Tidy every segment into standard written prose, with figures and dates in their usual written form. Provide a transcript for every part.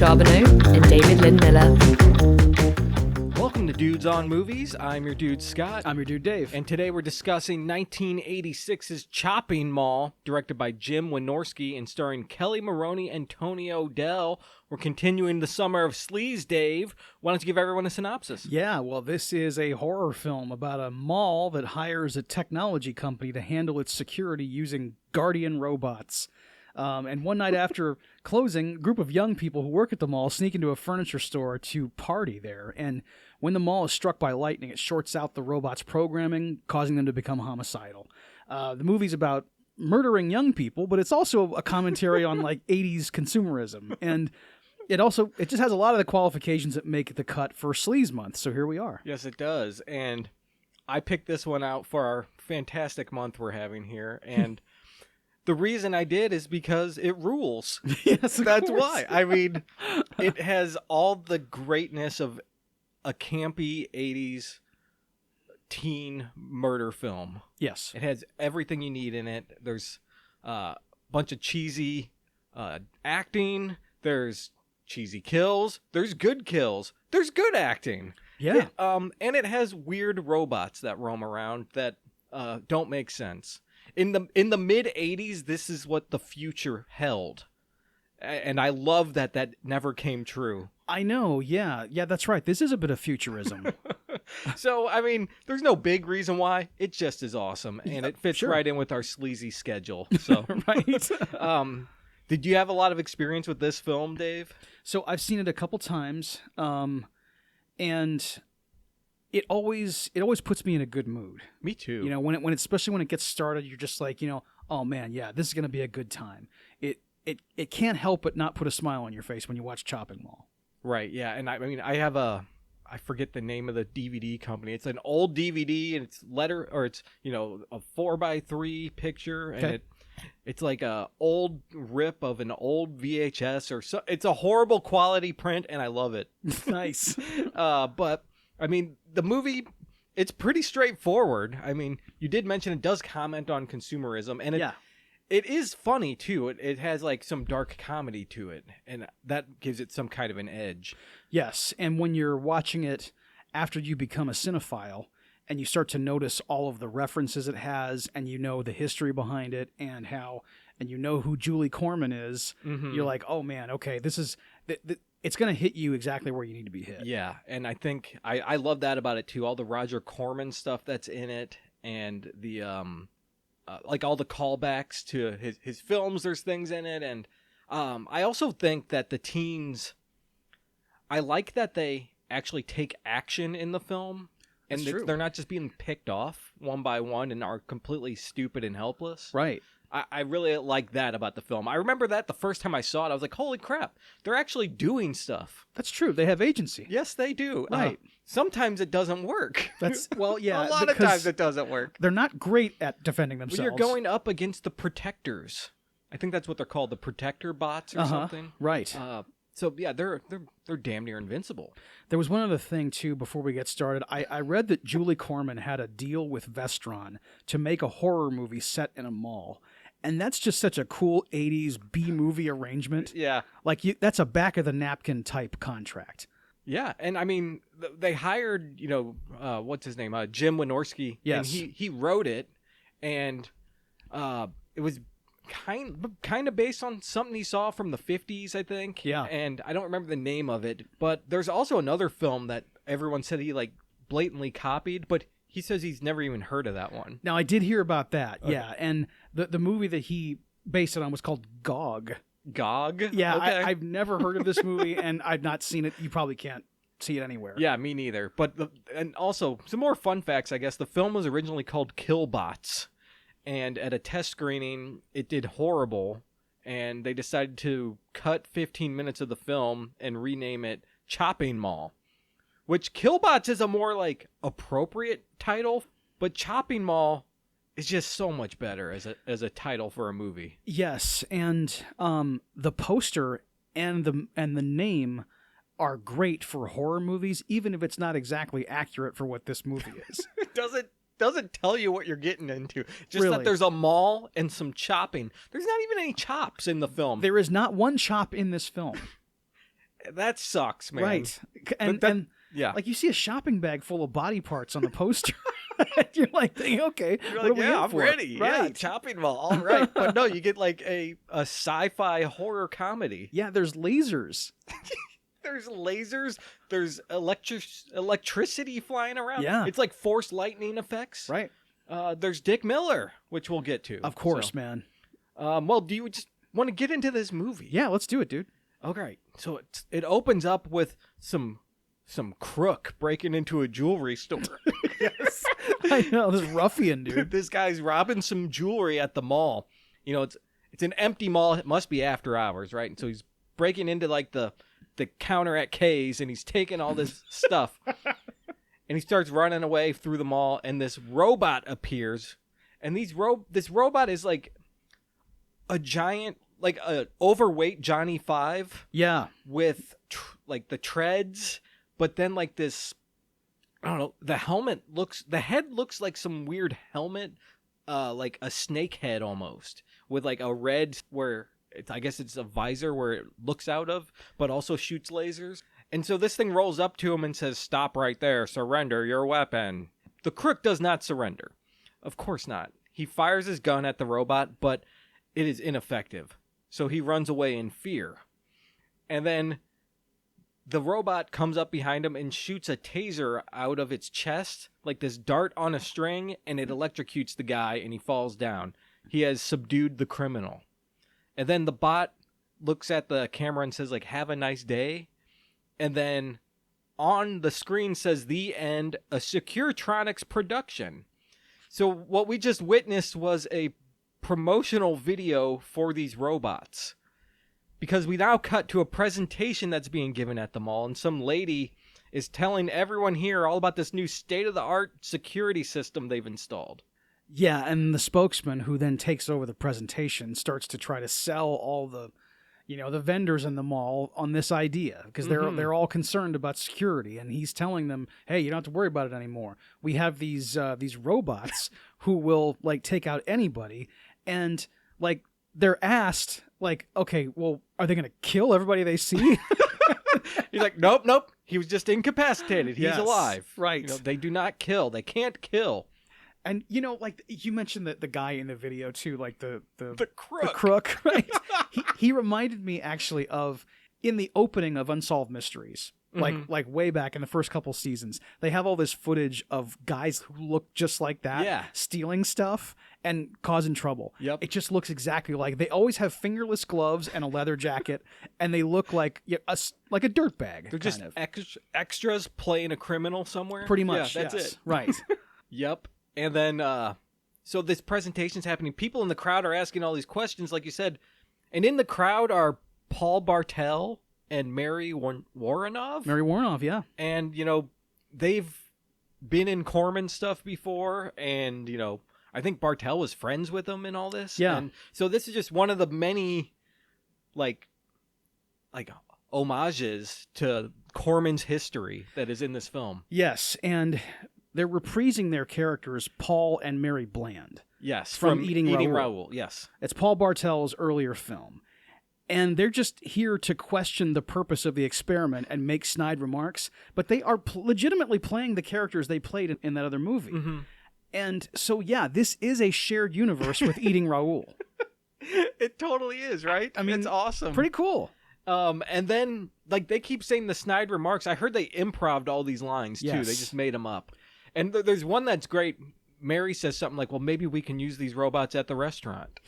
Charboneau and David Lynn Miller. Welcome to Dudes on Movies. I'm your dude Scott. I'm your dude Dave. And today we're discussing 1986's Chopping Mall, directed by Jim Wynorski and starring Kelly Maroney and Tony O'Dell. We're continuing the Summer of Sleaze, Dave. Why don't you give everyone a synopsis? Yeah, well, this is a horror film about a mall that hires a technology company to handle its security using guardian robots. And one night after closing, a group of young people who work at the mall sneak into a furniture store to party there. And when the mall is struck by lightning, it shorts out the robots' programming, causing them to become homicidal. The movie's about murdering young people, but it's also a commentary on like 80s consumerism. And it just has a lot of the qualifications that make the cut for Sleaze Month. So here we are. Yes, it does. And I picked this one out for our fantastic month we're having here. And the reason I did is because it rules. Yes, that's why. I mean, it has all the greatness of a campy 80s teen murder film. Yes. It has everything you need in it. There's a bunch of cheesy acting. There's cheesy kills. There's good kills. There's good acting. Yeah. And it has weird robots that roam around that don't make sense. In the mid 80s, this is what the future held. And I love that never came true. I know, yeah. Yeah, that's right. This is a bit of futurism. So, I mean, there's no big reason why. It just is awesome. And it fits sure. right in with our sleazy schedule. So, Right. Did you have a lot of experience with this film, Dave? So I've seen it a couple times, and it always puts me in a good mood. Me too. You know, especially when it gets started, you're just like, oh man, yeah, this is gonna be a good time. It can't help but not put a smile on your face when you watch Chopping Mall. Right. Yeah. And I mean, I forget the name of the DVD company. It's an old DVD, and it's a 4x3 picture, and okay. It's like a old rip of an old VHS or so. It's a horrible quality print, and I love it. Nice. But I mean, the movie, it's pretty straightforward. I mean, you did mention it does comment on consumerism, and it is funny too. It has like some dark comedy to it, and that gives it some kind of an edge. Yes, and when you're watching it after you become a cinephile, and you start to notice all of the references it has, and you know the history behind it, and you know who Julie Corman is, you're like, oh man, okay, this is it's going to hit you exactly where you need to be hit. Yeah, and I think I love that about it too. All the Roger Corman stuff that's in it, and the like all the callbacks to his films. There's things in it, and I also think that the teens, I like that they actually take action in the film. And they're not just being picked off one by one and are completely stupid and helpless. Right. I really like that about the film. I remember that the first time I saw it, I was like, holy crap, they're actually doing stuff. That's true. They have agency. Yes, they do. Right. Sometimes it doesn't work. Well, yeah. A lot of times it doesn't work. They're not great at defending themselves. Well, you're going up against the protectors. I think that's what they're called, the protector bots or something. Right. So, yeah, they're damn near invincible. There was one other thing, too, before we get started. I read that Julie Corman had a deal with Vestron to make a horror movie set in a mall. And that's just such a cool 80s B-movie arrangement. Yeah. Like, that's a back-of-the-napkin type contract. Yeah, and I mean, they hired, what's his name? Jim Wynorski. Yes. And he wrote it, and it was kind of based on something he saw from the 50s, I think. Yeah. And I don't remember the name of it, but there's also another film that everyone said he like blatantly copied, but he says he's never even heard of that one. Now, I did hear about that, Okay. yeah. And the movie that he based it on was called Gog. Gog? Yeah, okay. I've never heard of this movie, and I've not seen it. You probably can't see it anywhere. Yeah, me neither. But and also, some more fun facts, I guess. The film was originally called Killbots. And at a test screening, it did horrible, and they decided to cut 15 minutes of the film and rename it Chopping Mall, which Killbots is a more, like, appropriate title, but Chopping Mall is just so much better as a title for a movie. Yes, and the poster and the name are great for horror movies, even if it's not exactly accurate for what this movie is. Doesn't tell you what you're getting into. Just Really? that there's a mall and some chopping. There's not even any chops in the film. There is not one chop in this film. that sucks, man. Right. And yeah, like you see a shopping bag full of body parts on the poster. You're like, okay, you're what like, are we yeah, in I'm for? ready. Right. Yeah, chopping mall. All right. But no, you get like a sci-fi horror comedy. Yeah, there's lasers. There's lasers. There's electricity flying around. Yeah. It's like forced lightning effects. Right. There's Dick Miller, which we'll get to. Of course, man. Well, do you just want to get into this movie? Yeah, let's do it, dude. Okay. So it opens up with some crook breaking into a jewelry store. Yes. I know, this ruffian, dude. This guy's robbing some jewelry at the mall. It's an empty mall. It must be after hours, right? And so he's breaking into like the counter at K's, and he's taking all this stuff. And he starts running away through the mall, and this robot appears. And this robot is like a giant, like a overweight Johnny Five. Yeah. With like the treads, but then like this, I don't know, the head looks like some weird helmet, like a snake head almost, with like a red I guess it's a visor where it looks out of, but also shoots lasers. And so this thing rolls up to him and says, "Stop right there, surrender your weapon." The crook does not surrender. Of course not. He fires his gun at the robot, but it is ineffective. So he runs away in fear. And then the robot comes up behind him and shoots a taser out of its chest, like this dart on a string, and it electrocutes the guy and he falls down. He has subdued the criminal. And then the bot looks at the camera and says, like, "Have a nice day." And then on the screen says, "The end, a Securitronics production." So what we just witnessed was a promotional video for these robots. Because we now cut to a presentation that's being given at the mall, and some lady is telling everyone here all about this new state-of-the-art security system they've installed. Yeah, and the spokesman, who then takes over the presentation, starts to try to sell all the vendors in the mall on this idea, because they're all concerned about security, and he's telling them, "Hey, you don't have to worry about it anymore. We have these robots who will like take out anybody," and like they're asked, like, "Okay, well, are they going to kill everybody they see?" He's like, "Nope. He was just incapacitated. He's alive." Right. They do not kill. They can't kill. And like you mentioned that the guy in the video too, like the crook. The crook, right? he reminded me actually of in the opening of Unsolved Mysteries, like way back in the first couple seasons. They have all this footage of guys who look just like that, stealing stuff and causing trouble. Yep. It just looks exactly like. They always have fingerless gloves and a leather jacket, and they look like a dirtbag. They're just extras playing a criminal somewhere. Pretty much. Yeah, that's it. Right. Yep. And then, so this presentation's happening. People in the crowd are asking all these questions, like you said. And in the crowd are Paul Bartel and Mary Woronov. Mary Woronov, yeah. And, they've been in Corman stuff before. And, I think Bartel was friends with them in all this. Yeah. And so this is just one of the many, like homages to Corman's history that is in this film. Yes, and they're reprising their characters, Paul and Mary Bland. Yes, from Eating Raoul. Raoul. Yes. It's Paul Bartel's earlier film. And they're just here to question the purpose of the experiment and make snide remarks, but they are legitimately playing the characters they played in that other movie. Mm-hmm. And so, yeah, this is a shared universe with Eating Raoul. It totally is, right? I mean, it's awesome. Pretty cool. And then, like, they keep saying the snide remarks. I heard they improv'd all these lines, too. Yes. They just made them up. And there's one that's great. Mary says something like, "Well, maybe we can use these robots at the restaurant."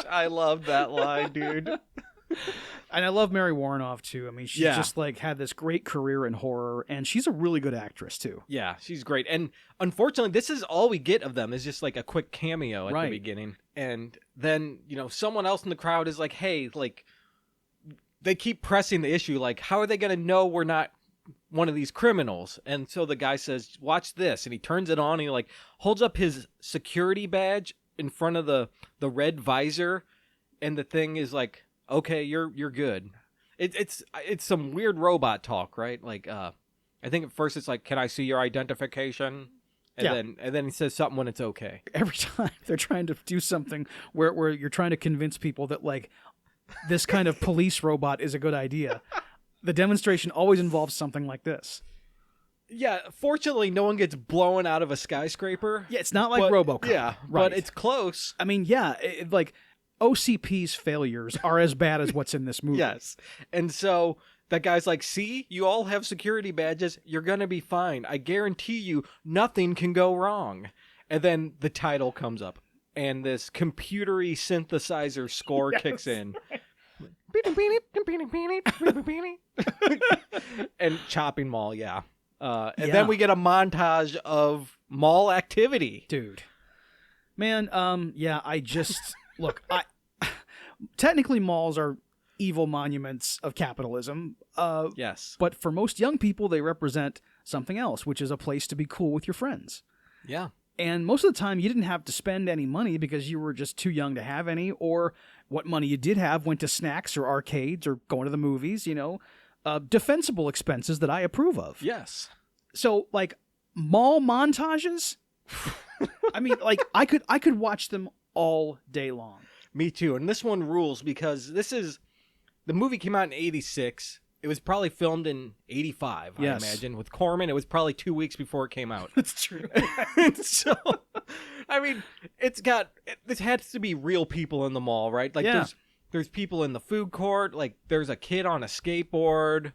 I love that line, dude. And I love Mary Woronov, too. I mean, she's just, like, had this great career in horror, and she's a really good actress, too. Yeah, she's great. And unfortunately, this is all we get of them is just, like, a quick cameo at the beginning. And then, someone else in the crowd is like, "Hey, like," they keep pressing the issue, like, how are they going to know we're not one of these criminals? And so the guy says, "Watch this," and he turns it on and he like holds up his security badge in front of the red visor, and the thing is like, "Okay, you're good." It's some weird robot talk, right? Like I think at first it's like, "Can I see your identification?" And then he says something when it's okay. Every time they're trying to do something where you're trying to convince people that like this kind of police robot is a good idea. The demonstration always involves something like this. Yeah, fortunately, no one gets blown out of a skyscraper. Yeah, it's not like RoboCop. Yeah, right. but it's close. I mean, yeah, like OCP's failures are as bad as what's in this movie. Yes. And so that guy's like, see, you all have security badges. You're going to be fine. I guarantee you nothing can go wrong. And then the title comes up and this computery synthesizer score kicks in. And Chopping Mall, yeah. And then we get a montage of mall activity. Dude. Man, yeah, I just... Look, technically malls are evil monuments of capitalism. Yes. But for most young people, they represent something else, which is a place to be cool with your friends. Yeah. And most of the time, you didn't have to spend any money because you were just too young to have any, or what money you did have went to snacks or arcades or going to the movies, you know. Defensible expenses that I approve of. Yes. So, like, mall montages, I mean, like, I could watch them all day long. Me too. And this one rules because the movie came out in 86. It was probably filmed in 85, yes. I imagine. With Corman, it was probably 2 weeks before it came out. That's true. And so, I mean, this has to be real people in the mall, right? Like, yeah. There's people in the food court. Like, there's a kid on a skateboard.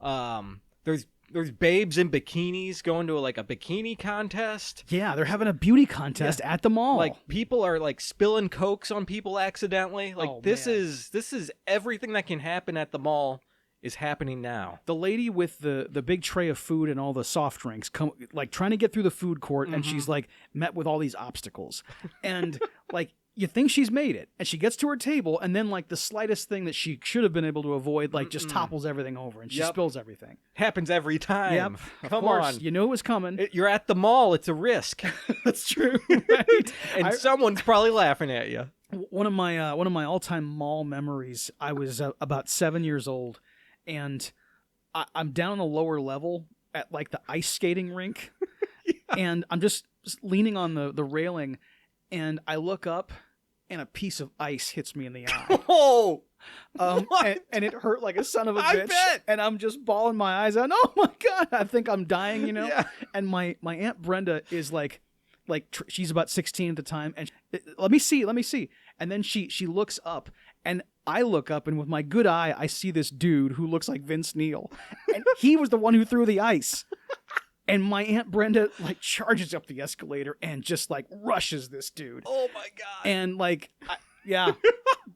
There's babes in bikinis going to a bikini contest. Yeah, they're having a beauty contest at the mall. Like, people are spilling Cokes on people accidentally. Like, this man. is everything that can happen at the mall is happening now. The lady with the big tray of food and all the soft drinks trying to get through the food court, and she's met with all these obstacles. And you think she's made it, and she gets to her table, and then the slightest thing that she should have been able to avoid just topples everything over, and she spills everything. Happens every time. Yep. Come on. on. You knew it was coming. You're at the mall. It's a risk. That's true. Right? And someone's probably laughing at you. One of my all-time mall memories, I was about 7 years old, and I'm down on the lower level at the ice skating rink, and I'm just leaning on the railing, and I look up, and a piece of ice hits me in the eye. Oh! And it hurt like a son of a bitch. I bet. And I'm just bawling my eyes out. Oh my God, I think I'm dying, you know? Yeah. And my Aunt Brenda is she's about 16 at the time, and let me see. And then she looks up, and I look up, and with my good eye, I see this dude who looks like Vince Neil. And he was the one who threw the ice. And my Aunt Brenda charges up the escalator and just rushes this dude. Oh my God. And yeah,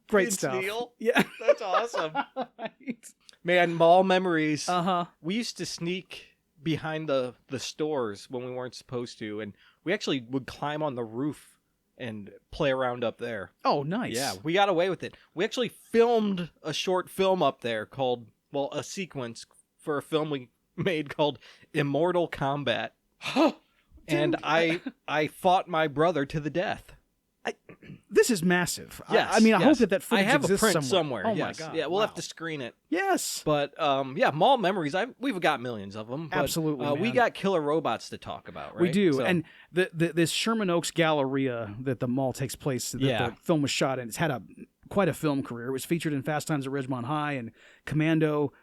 great Vince stuff. Neil? Yeah, That's awesome. right. Man, mall memories. Uh-huh. We used to sneak behind the stores when we weren't supposed to, and we actually would climb on the roof and play around up there. Oh, nice. Yeah, we got away with it. We actually filmed a short film up there called, a sequence for a film we made called Immortal Combat. And I fought my brother to the death. This is massive. Yes, I hope that I footage have a exists print somewhere. Oh yes. my God. Yeah, we'll Wow. have to screen it. Yes. But yeah, mall memories. We've got millions of them. But, Absolutely, we man. got killer robots to talk about, right? We do. So, And this Sherman Oaks Galleria that the mall takes place, that the film was shot in, it's had quite a film career. It was featured in Fast Times at Ridgemont High and Commando,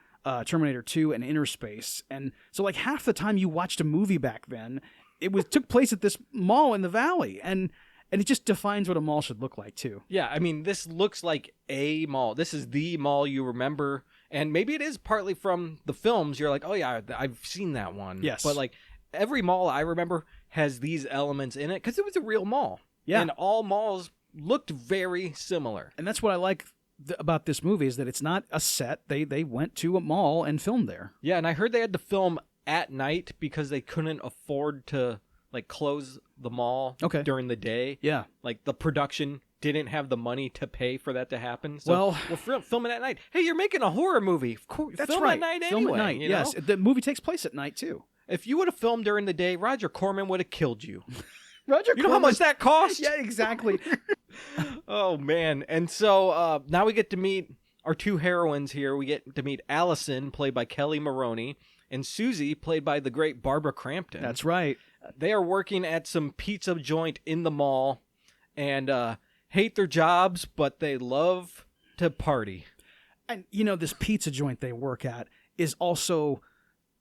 Terminator 2, and Inner Space. And so half the time you watched a movie back then, took place at this mall in the Valley. And it just defines what a mall should look like, too. yeah, I mean, this looks like a mall. This is the mall you remember. And maybe it is partly from the films. You're like, oh, yeah, I've seen that one. Yes. But every mall I remember has these elements in it because it was a real mall. Yeah. And all malls looked very similar. And that's what I like about this movie, is that it's not a set. They went to a mall and filmed there. Yeah, and I heard they had to film at night because they couldn't afford to close the mall during the day. Yeah. The production didn't have the money to pay for that to happen. So we're filming at night. Hey, you're making a horror movie. Of course, That's film right. at night Film anyway. at night. You Yes. know? The movie takes place at night, too. If you would have filmed during the day, Roger Corman would have killed you. Roger You know how much that cost? Yeah, exactly. Oh, man. And so now we get to meet our two heroines here. We get to meet Allison, played by Kelly Maroney, and Susie, played by the great Barbara Crampton. That's right. They are working at some pizza joint in the mall and hate their jobs, but they love to party. And, this pizza joint they work at is also,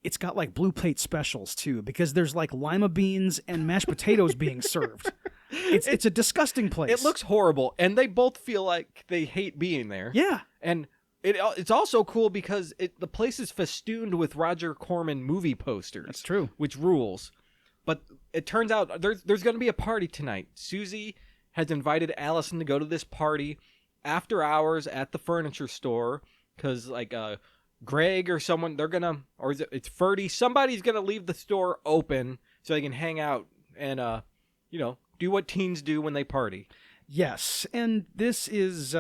it's got like blue plate specials too, because there's like lima beans and mashed potatoes being served. It's a disgusting place. It looks horrible, and they both feel like they hate being there. Yeah. And it's also cool because the place is festooned with Roger Corman movie posters. That's true. Which rules. But it turns out there's going to be a party tonight. Susie has invited Allison to go to this party after hours at the furniture store because, like, Greg or someone, it's Ferdy, somebody's going to leave the store open so they can hang out and, do what teens do when they party. Yes, and this is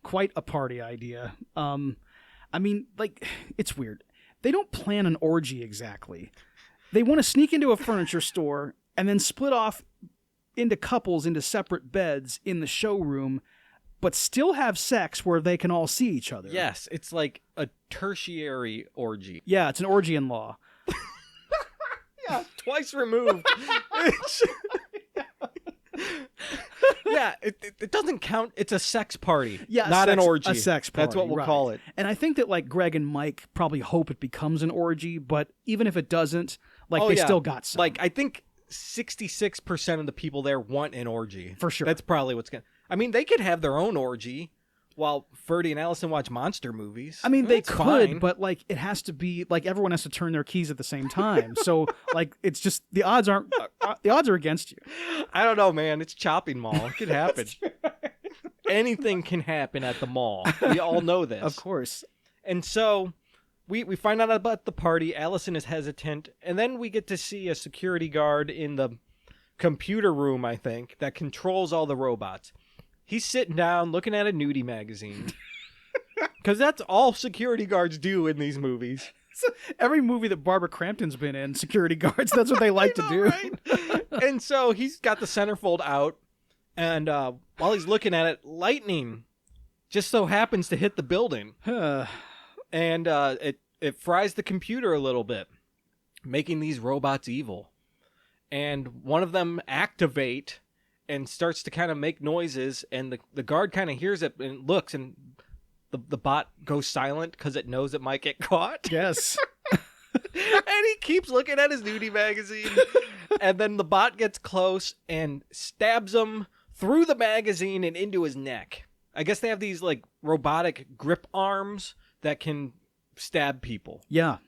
quite a party idea. It's weird. They don't plan an orgy exactly. They want to sneak into a furniture store and then split off into couples into separate beds in the showroom, but still have sex where they can all see each other. Yes, it's like a tertiary orgy. Yeah, it's an orgy in law. Yeah, twice removed. Yeah, it doesn't count. It's a sex party, not an orgy. A sex party. That's what we'll call it. And I think that like Greg and Mike probably hope it becomes an orgy, but even if it doesn't, still got some. Like, I think 66% of the people there want an orgy. For sure. That's probably what's going to... I mean, they could have their own orgy while Ferdy and Allison watch monster movies. I mean, they could, fine. but it has to be everyone has to turn their keys at the same time. So it's just the odds are against you. I don't know, man. It's Chopping Mall. It could happen. Anything can happen at the mall. We all know this. Of course. And so we find out about the party. Allison is hesitant, and then we get to see a security guard in the computer room, I think, that controls all the robots. He's sitting down looking at a nudie magazine. Because that's all security guards do in these movies. So every movie that Barbara Crampton's been in, security guards, that's what they like to do. Right? And so he's got the centerfold out, and while he's looking at it, lightning just so happens to hit the building. And it fries the computer a little bit, making these robots evil. And one of them activate and starts to kind of make noises, and the guard kind of hears it and looks, and the bot goes silent because it knows it might get caught. Yes. And he keeps looking at his nudie magazine, and then the bot gets close and stabs him through the magazine and into his neck. I guess they have these like robotic grip arms that can stab people. Yeah.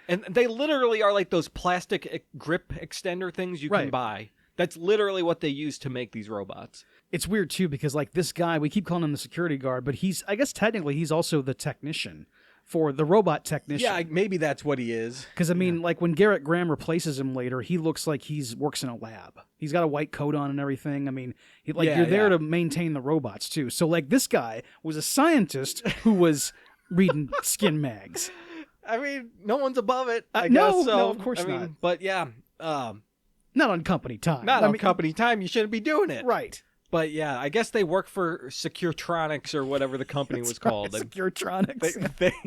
And they literally are like those plastic grip extender things you can buy. That's literally what they use to make these robots. It's weird, too, because, this guy, we keep calling him the security guard, but I guess technically he's also the technician for the robot technician. Yeah, maybe that's what he is. Because, when Garrett Graham replaces him later, he looks like he works in a lab. He's got a white coat on and everything. You're there to maintain the robots, too. So, this guy was a scientist who was reading skin mags. No one's above it, I no, guess. So, no, of course not. But, yeah... not on company time. Not on company time. You shouldn't be doing it. Right. But yeah, I guess they work for Securetronics or whatever the company was called. Securetronics.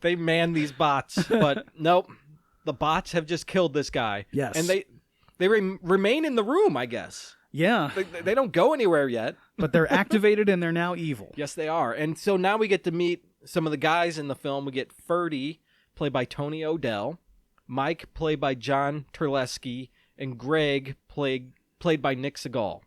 They man these bots. But nope, the bots have just killed this guy. Yes. And they remain in the room, I guess. Yeah. They don't go anywhere yet. But they're activated and they're now evil. Yes, they are. And so now we get to meet some of the guys in the film. We get Ferdy, played by Tony O'Dell. Mike, played by John Terlesky. And Greg, played by Nick Segal.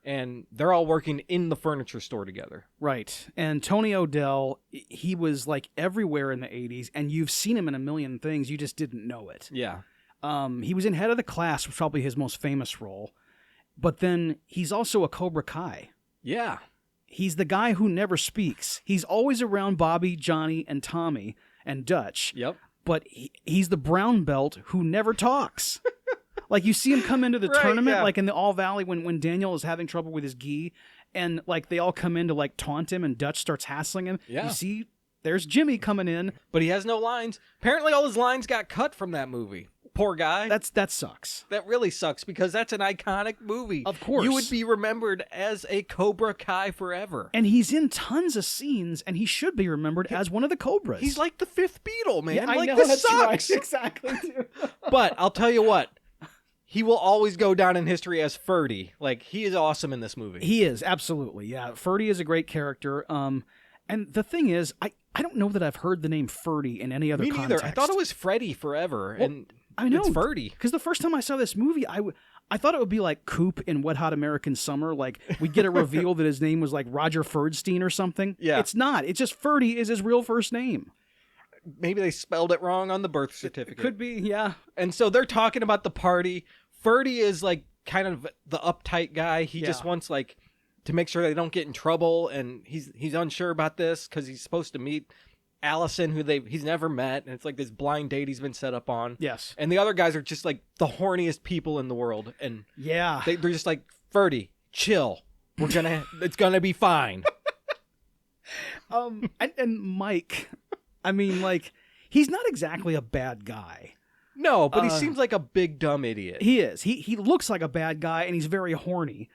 And they're all working in the furniture store together. Right. And Tony O'Dell, he was everywhere in the 80s, and you've seen him in a million things, you just didn't know it. Yeah. He was in Head of the Class, which was probably his most famous role. But then he's also a Cobra Kai. Yeah. He's the guy who never speaks. He's always around Bobby, Johnny, and Tommy, and Dutch. Yep. But he's the brown belt who never talks. You see him come into the tournament, in the All Valley when Daniel is having trouble with his gi, and they all come in to taunt him, and Dutch starts hassling him. Yeah. You see, there's Jimmy coming in, but he has no lines. Apparently, all his lines got cut from that movie. Poor guy. That sucks. That really sucks because that's an iconic movie. Of course, you would be remembered as a Cobra Kai forever. And he's in tons of scenes, and he should be remembered as one of the Cobras. He's like the fifth Beatle, man. Yeah, I know, this that's sucks. Right. Exactly. But I'll tell you what. He will always go down in history as Ferdy. He is awesome in this movie. He is, absolutely, yeah. Ferdy is a great character. And the thing is, I don't know that I've heard the name Ferdy in any other Me context. neither. I thought it was Freddy forever, and I know. it's Ferdy. Because the first time I saw this movie, I thought it would be like Qube in Wet Hot American Summer. Like, we get a reveal that his name was like Roger Ferdstein or something. Yeah. It's not. It's just Ferdy is his real first name. Maybe they spelled it wrong on the birth certificate. It could be, yeah. And so they're talking about the party. Ferdy is like kind of the uptight guy. He just wants like to make sure they don't get in trouble, and he's unsure about this because he's supposed to meet Allison, who he's never met, and it's like this blind date he's been set up on. Yes. And the other guys are just like the horniest people in the world, and they're just like, Ferdy, chill. It's gonna be fine. And Mike, I mean, like, he's not exactly a bad guy. No, but he seems like a big dumb idiot. He is. He looks like a bad guy, and he's very horny,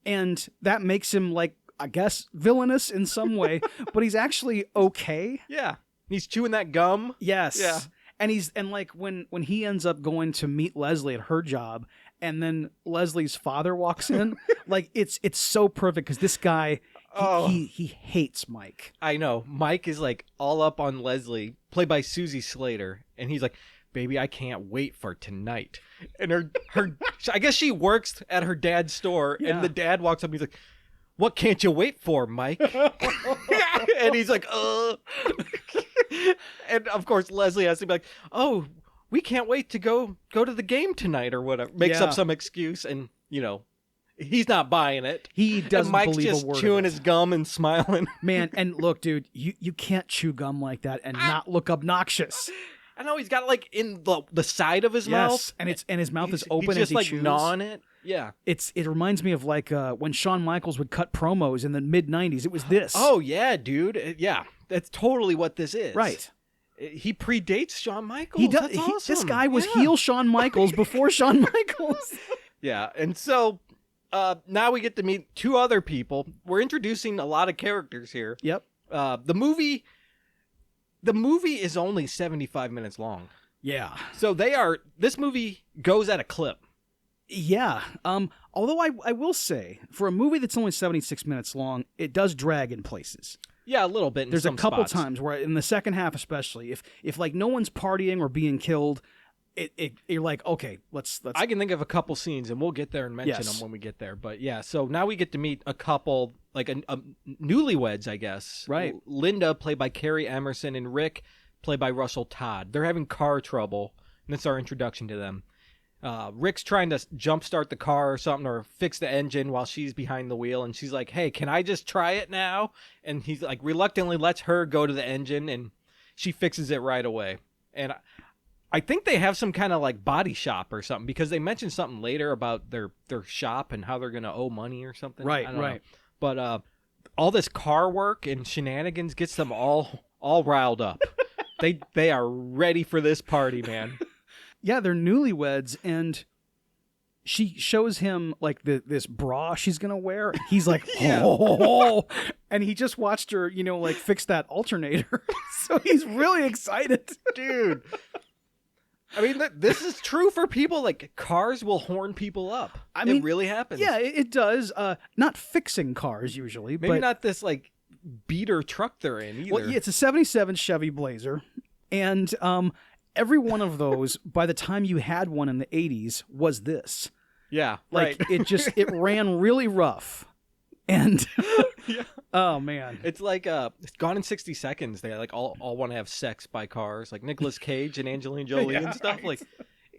and that makes him, like, I guess, villainous in some way. But he's actually okay. Yeah, he's chewing that gum. Yes. Yeah. And like when he ends up going to meet Leslie at her job, and then Leslie's father walks in, like it's so perfect because this guy he hates Mike. I know. Mike is like all up on Leslie, played by Susie Slater, and he's like, "Baby, I can't wait for tonight." And her I guess she works at her dad's store, and the dad walks up and he's like, "What can't you wait for, Mike?" And he's like, And of course Leslie has to be like, "Oh, we can't wait to go to the game tonight," or whatever. Makes up some excuse, and he's not buying it. He doesn't and Mike's believe just a word chewing of it. his gum and smiling. Man, and look, dude, you can't chew gum like that and not look obnoxious. I know he's got it like in the side of his mouth, and his mouth is he's open just as he like chews. gnawing it. Yeah. It reminds me of like when Shawn Michaels would cut promos in the mid-90s. It was this. Oh yeah, dude. Yeah, that's totally what this is. Right. He predates Shawn Michaels. He does. That's awesome. This guy was heel Shawn Michaels before Shawn Michaels. Yeah, and so now we get to meet two other people. We're introducing a lot of characters here. Yep. The movie is only 75 minutes long. Yeah. So this movie goes at a clip. Yeah. Although I will say, for a movie that's only 76 minutes long, it does drag in places. Yeah, a little bit. There's some a couple spots. times where, in the second half especially, if like no one's partying or being killed, you're like, okay, let's. I can think of a couple scenes, and we'll get there and mention them when we get there. But yeah, so now we get to meet a couple, like a newlyweds, I guess. Right. Linda, played by Carrie Emerson, and Rick, played by Russell Todd. They're having car trouble, and that's our introduction to them. Rick's trying to jumpstart the car or something, or fix the engine while she's behind the wheel, and she's like, "Hey, can I just try it now?" And he's like reluctantly lets her go to the engine, and she fixes it right away. And I think they have some kind of like body shop or something, because they mentioned something later about their shop and how they're going to owe money or something. Right, I don't right. know. But all this car work and shenanigans gets them all riled up. They are ready for this party, man. Yeah, they're newlyweds, and she shows him like this bra she's gonna wear. He's like, oh, and he just watched her, like fix that alternator. So he's really excited, dude. I mean, this is true for people. Like, cars will horn people up. I mean, it really happens. Yeah, it does. Not fixing cars usually, maybe not this like beater truck they're in either. Well, yeah, it's a '77 Chevy Blazer, and every one of those, by the time you had one in the '80s, was this. Yeah, like right. it ran really rough, and oh man, it's like it's Gone in 60 Seconds. They like all want to have sex by cars, like Nicolas Cage and Angelina Jolie and stuff. Right. Like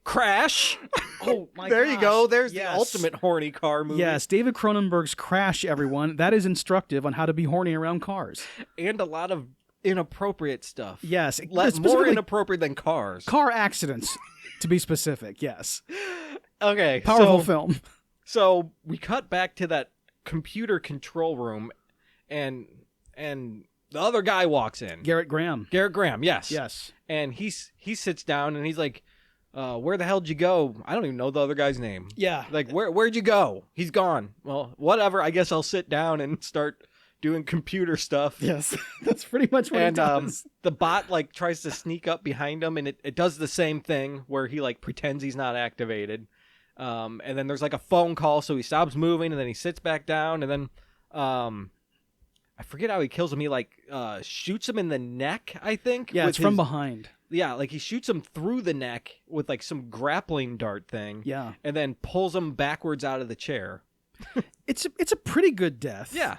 Crash. Oh my! There gosh. you go. There's the ultimate horny car movie. Yes, David Cronenberg's Crash. Everyone, that is instructive on how to be horny around cars, and a lot of inappropriate stuff. Yes, more inappropriate than cars. Car accidents, to be specific. Yes. Okay. Powerful film. So we cut back to that computer control room, and the other guy walks in. Garrett Graham. Yes. Yes. And he sits down and he's like, "Where the hell did you go?" I don't even know the other guy's name. Yeah. Like, where'd you go? He's gone. Well, whatever. I guess I'll sit down and start doing computer stuff. Yes, that's pretty much what it does. The bot like tries to sneak up behind him, and it does the same thing where he like pretends he's not activated. And then there's like a phone call, so he stops moving, and then he sits back down, and then I I forget how he kills him. He like shoots him in the neck, I think. Yeah, it's from behind. Yeah, like he shoots him through the neck with like some grappling dart thing. Yeah. And then pulls him backwards out of the chair. It's a pretty good death. Yeah.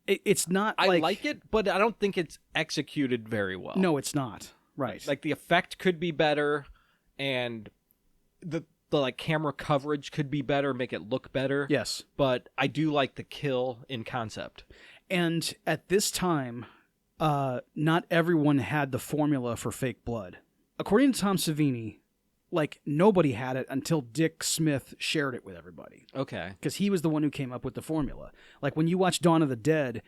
It's not I like it, but I don't think it's executed very well. No, it's not. Right. Like the effect could be better, and the like camera coverage could be better, make it look better. Yes. But I do like the kill in concept. And at this time, not everyone had the formula for fake blood. According to Tom Savini, like nobody had it until Dick Smith shared it with everybody. Okay. Because he was the one who came up with the formula. Like when you watch Dawn of the Dead,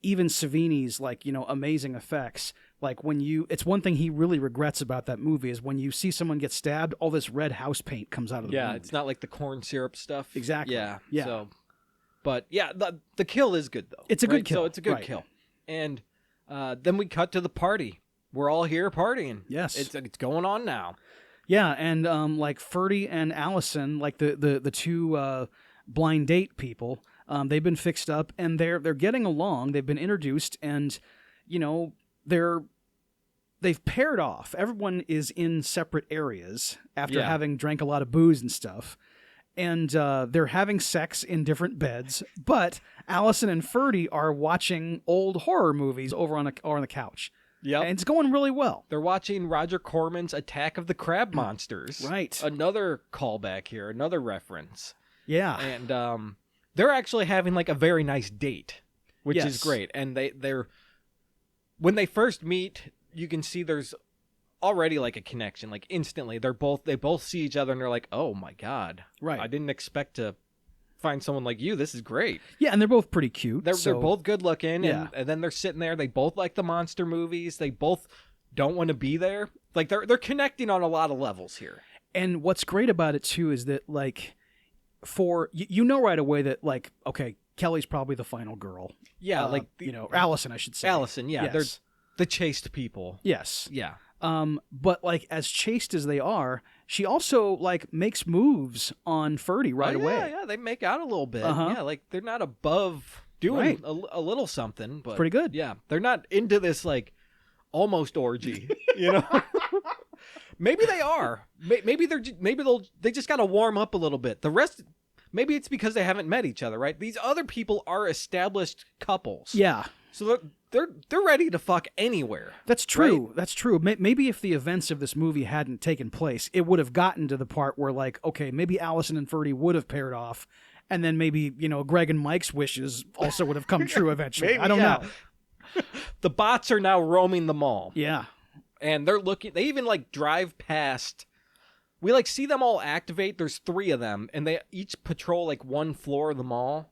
even Savini's like, amazing effects. Like it's one thing he really regrets about that movie is when you see someone get stabbed, all this red house paint comes out of the wound. It's not like the corn syrup stuff. Exactly. Yeah. Yeah. So, but yeah, the kill is good though. It's a good kill. So it's a good Right. kill. And then we cut to the party. We're all here partying. Yes. It's going on now. Yeah, and like Ferdy and Allison, like the two blind date people, they've been fixed up and they're getting along. They've been introduced, and they've paired off. Everyone is in separate areas after having drank a lot of booze and stuff, and they're having sex in different beds. But Allison and Ferdy are watching old horror movies over on the couch. Yeah, and it's going really well. They're watching Roger Corman's Attack of the Crab Monsters. Right. Another callback here, another reference. Yeah. And they're actually having like a very nice date, which Yes. is great. And they're when they first meet, you can see there's already like a connection. Like instantly, they both see each other and they're like, "Oh my god, Right. I didn't expect to find someone like you. This is great." Yeah, and they're both pretty cute. They're both good looking, Yeah. and then they're sitting there. They both like the monster movies. They both don't want to be there. Like they're connecting on a lot of levels here. And what's great about it too is that like for you know right away that like okay, Kelly's probably the final girl. Yeah, like Allison, I should say. Allison, yeah, Yes. they're the chaste people. Yes. Yeah. But like as chaste as they are, she also like makes moves on Ferdy right away. Yeah, they make out a little bit. Uh-huh. Yeah, like they're not above doing a little something, but Pretty good. Yeah, they're not into this like almost orgy, Maybe they are. Maybe they just got to warm up a little bit. The rest, maybe it's because they haven't met each other, right? These other people are established couples. Yeah. So they're ready to fuck anywhere. That's true. Right? That's true. Maybe if the events of this movie hadn't taken place, it would have gotten to the part where like, okay, maybe Allison and Ferdy would have paired off, and then maybe, Greg and Mike's wishes also would have come true eventually. Maybe, I don't know. The bots are now roaming the mall. Yeah. And they're looking, they even like drive past. We like see them all activate. There's 3 of them, and they each patrol like one floor of the mall.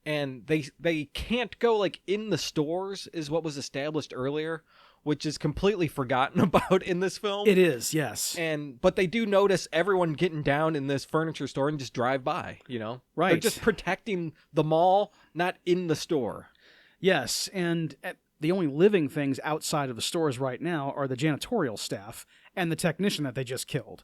And they can't go like in the stores is what was established earlier, which is completely forgotten about in this film. It is, yes. But they do notice everyone getting down in this furniture store and just drive by, Right. They're just protecting the mall, not in the store. Yes, and the only living things outside of the stores right now are the janitorial staff and the technician that they just killed.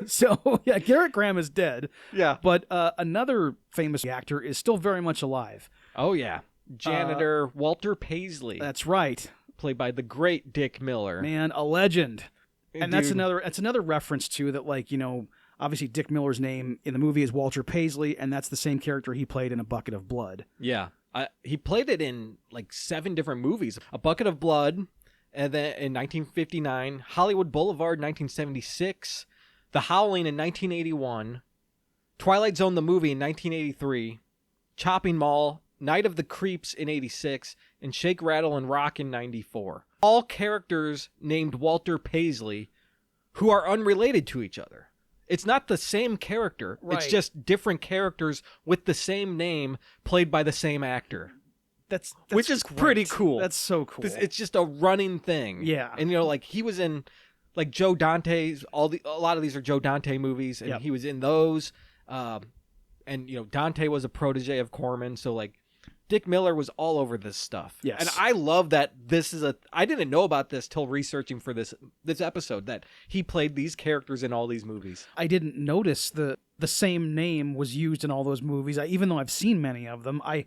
So, yeah, Garrett Graham is dead. Yeah. But another famous actor is still very much alive. Oh, yeah. Janitor Walter Paisley. That's right. Played by the great Dick Miller. Man, a legend. And that's Dude. another reference to that, like, obviously Dick Miller's name in the movie is Walter Paisley, and that's the same character he played in A Bucket of Blood. Yeah. He played it in like 7 different movies. A Bucket of Blood, and then in 1959, Hollywood Boulevard 1976, The Howling in 1981, Twilight Zone the movie in 1983, Chopping Mall, Night of the Creeps in 86, and Shake, Rattle, and Rock in 94. All characters named Walter Paisley who are unrelated to each other. It's not the same character. Right. It's just different characters with the same name played by the same actor. That's Which is great. pretty cool. That's so cool. It's just a running thing. Yeah. And like he was in like Joe Dante's a lot of these are Joe Dante movies, and Yep. he was in those. And Dante was a protege of Corman, so like Dick Miller was all over this stuff. Yes. And I love that I didn't know about this till researching for this episode, that he played these characters in all these movies. I didn't notice the same name was used in all those movies. Even though I've seen many of them, I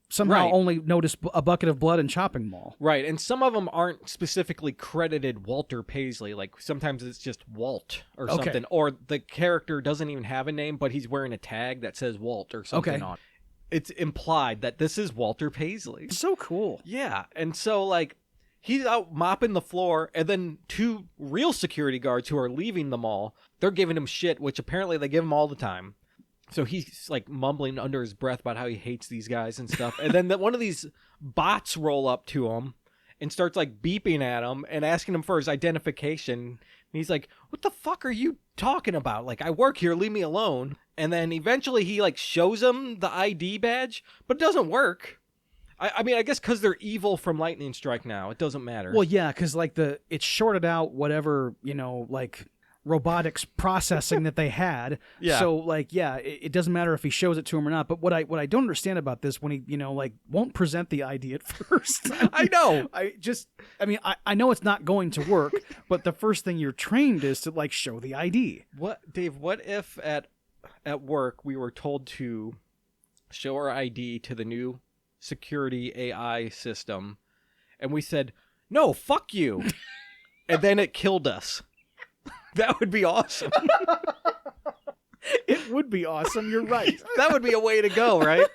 somehow only noticed A Bucket of Blood and Chopping Mall. Right, and some of them aren't specifically credited Walter Paisley. Like, sometimes it's just Walt or something. Or the character doesn't even have a name, but he's wearing a tag that says Walt or something on it. It's implied that this is Walter Paisley. So cool. Yeah, and so, like, he's out mopping the floor, and then 2 real security guards who are leaving the mall, they're giving him shit, which apparently they give him all the time. So he's, like, mumbling under his breath about how he hates these guys and stuff. And then one of these bots roll up to him and starts, like, beeping at him and asking him for his identification. And he's like, what the fuck are you talking about? Like, I work here, leave me alone. And then eventually he, like, shows him the ID badge, but it doesn't work. I mean, I guess because they're evil from Lightning Strike now, it doesn't matter. Well, yeah, because, like, it's shorted out whatever, like, robotics processing that they had. Yeah. So, like, yeah, it doesn't matter if he shows it to him or not. But what I don't understand about this, when he, like, won't present the ID at first. I know. I know it's not going to work, but the first thing you're trained is to, like, show the ID. Dave, what if at work we were told to show our ID to the new security AI system, and we said, no, fuck you, and then it killed us? That would be awesome. It would be awesome. You're right. That would be a way to go, right?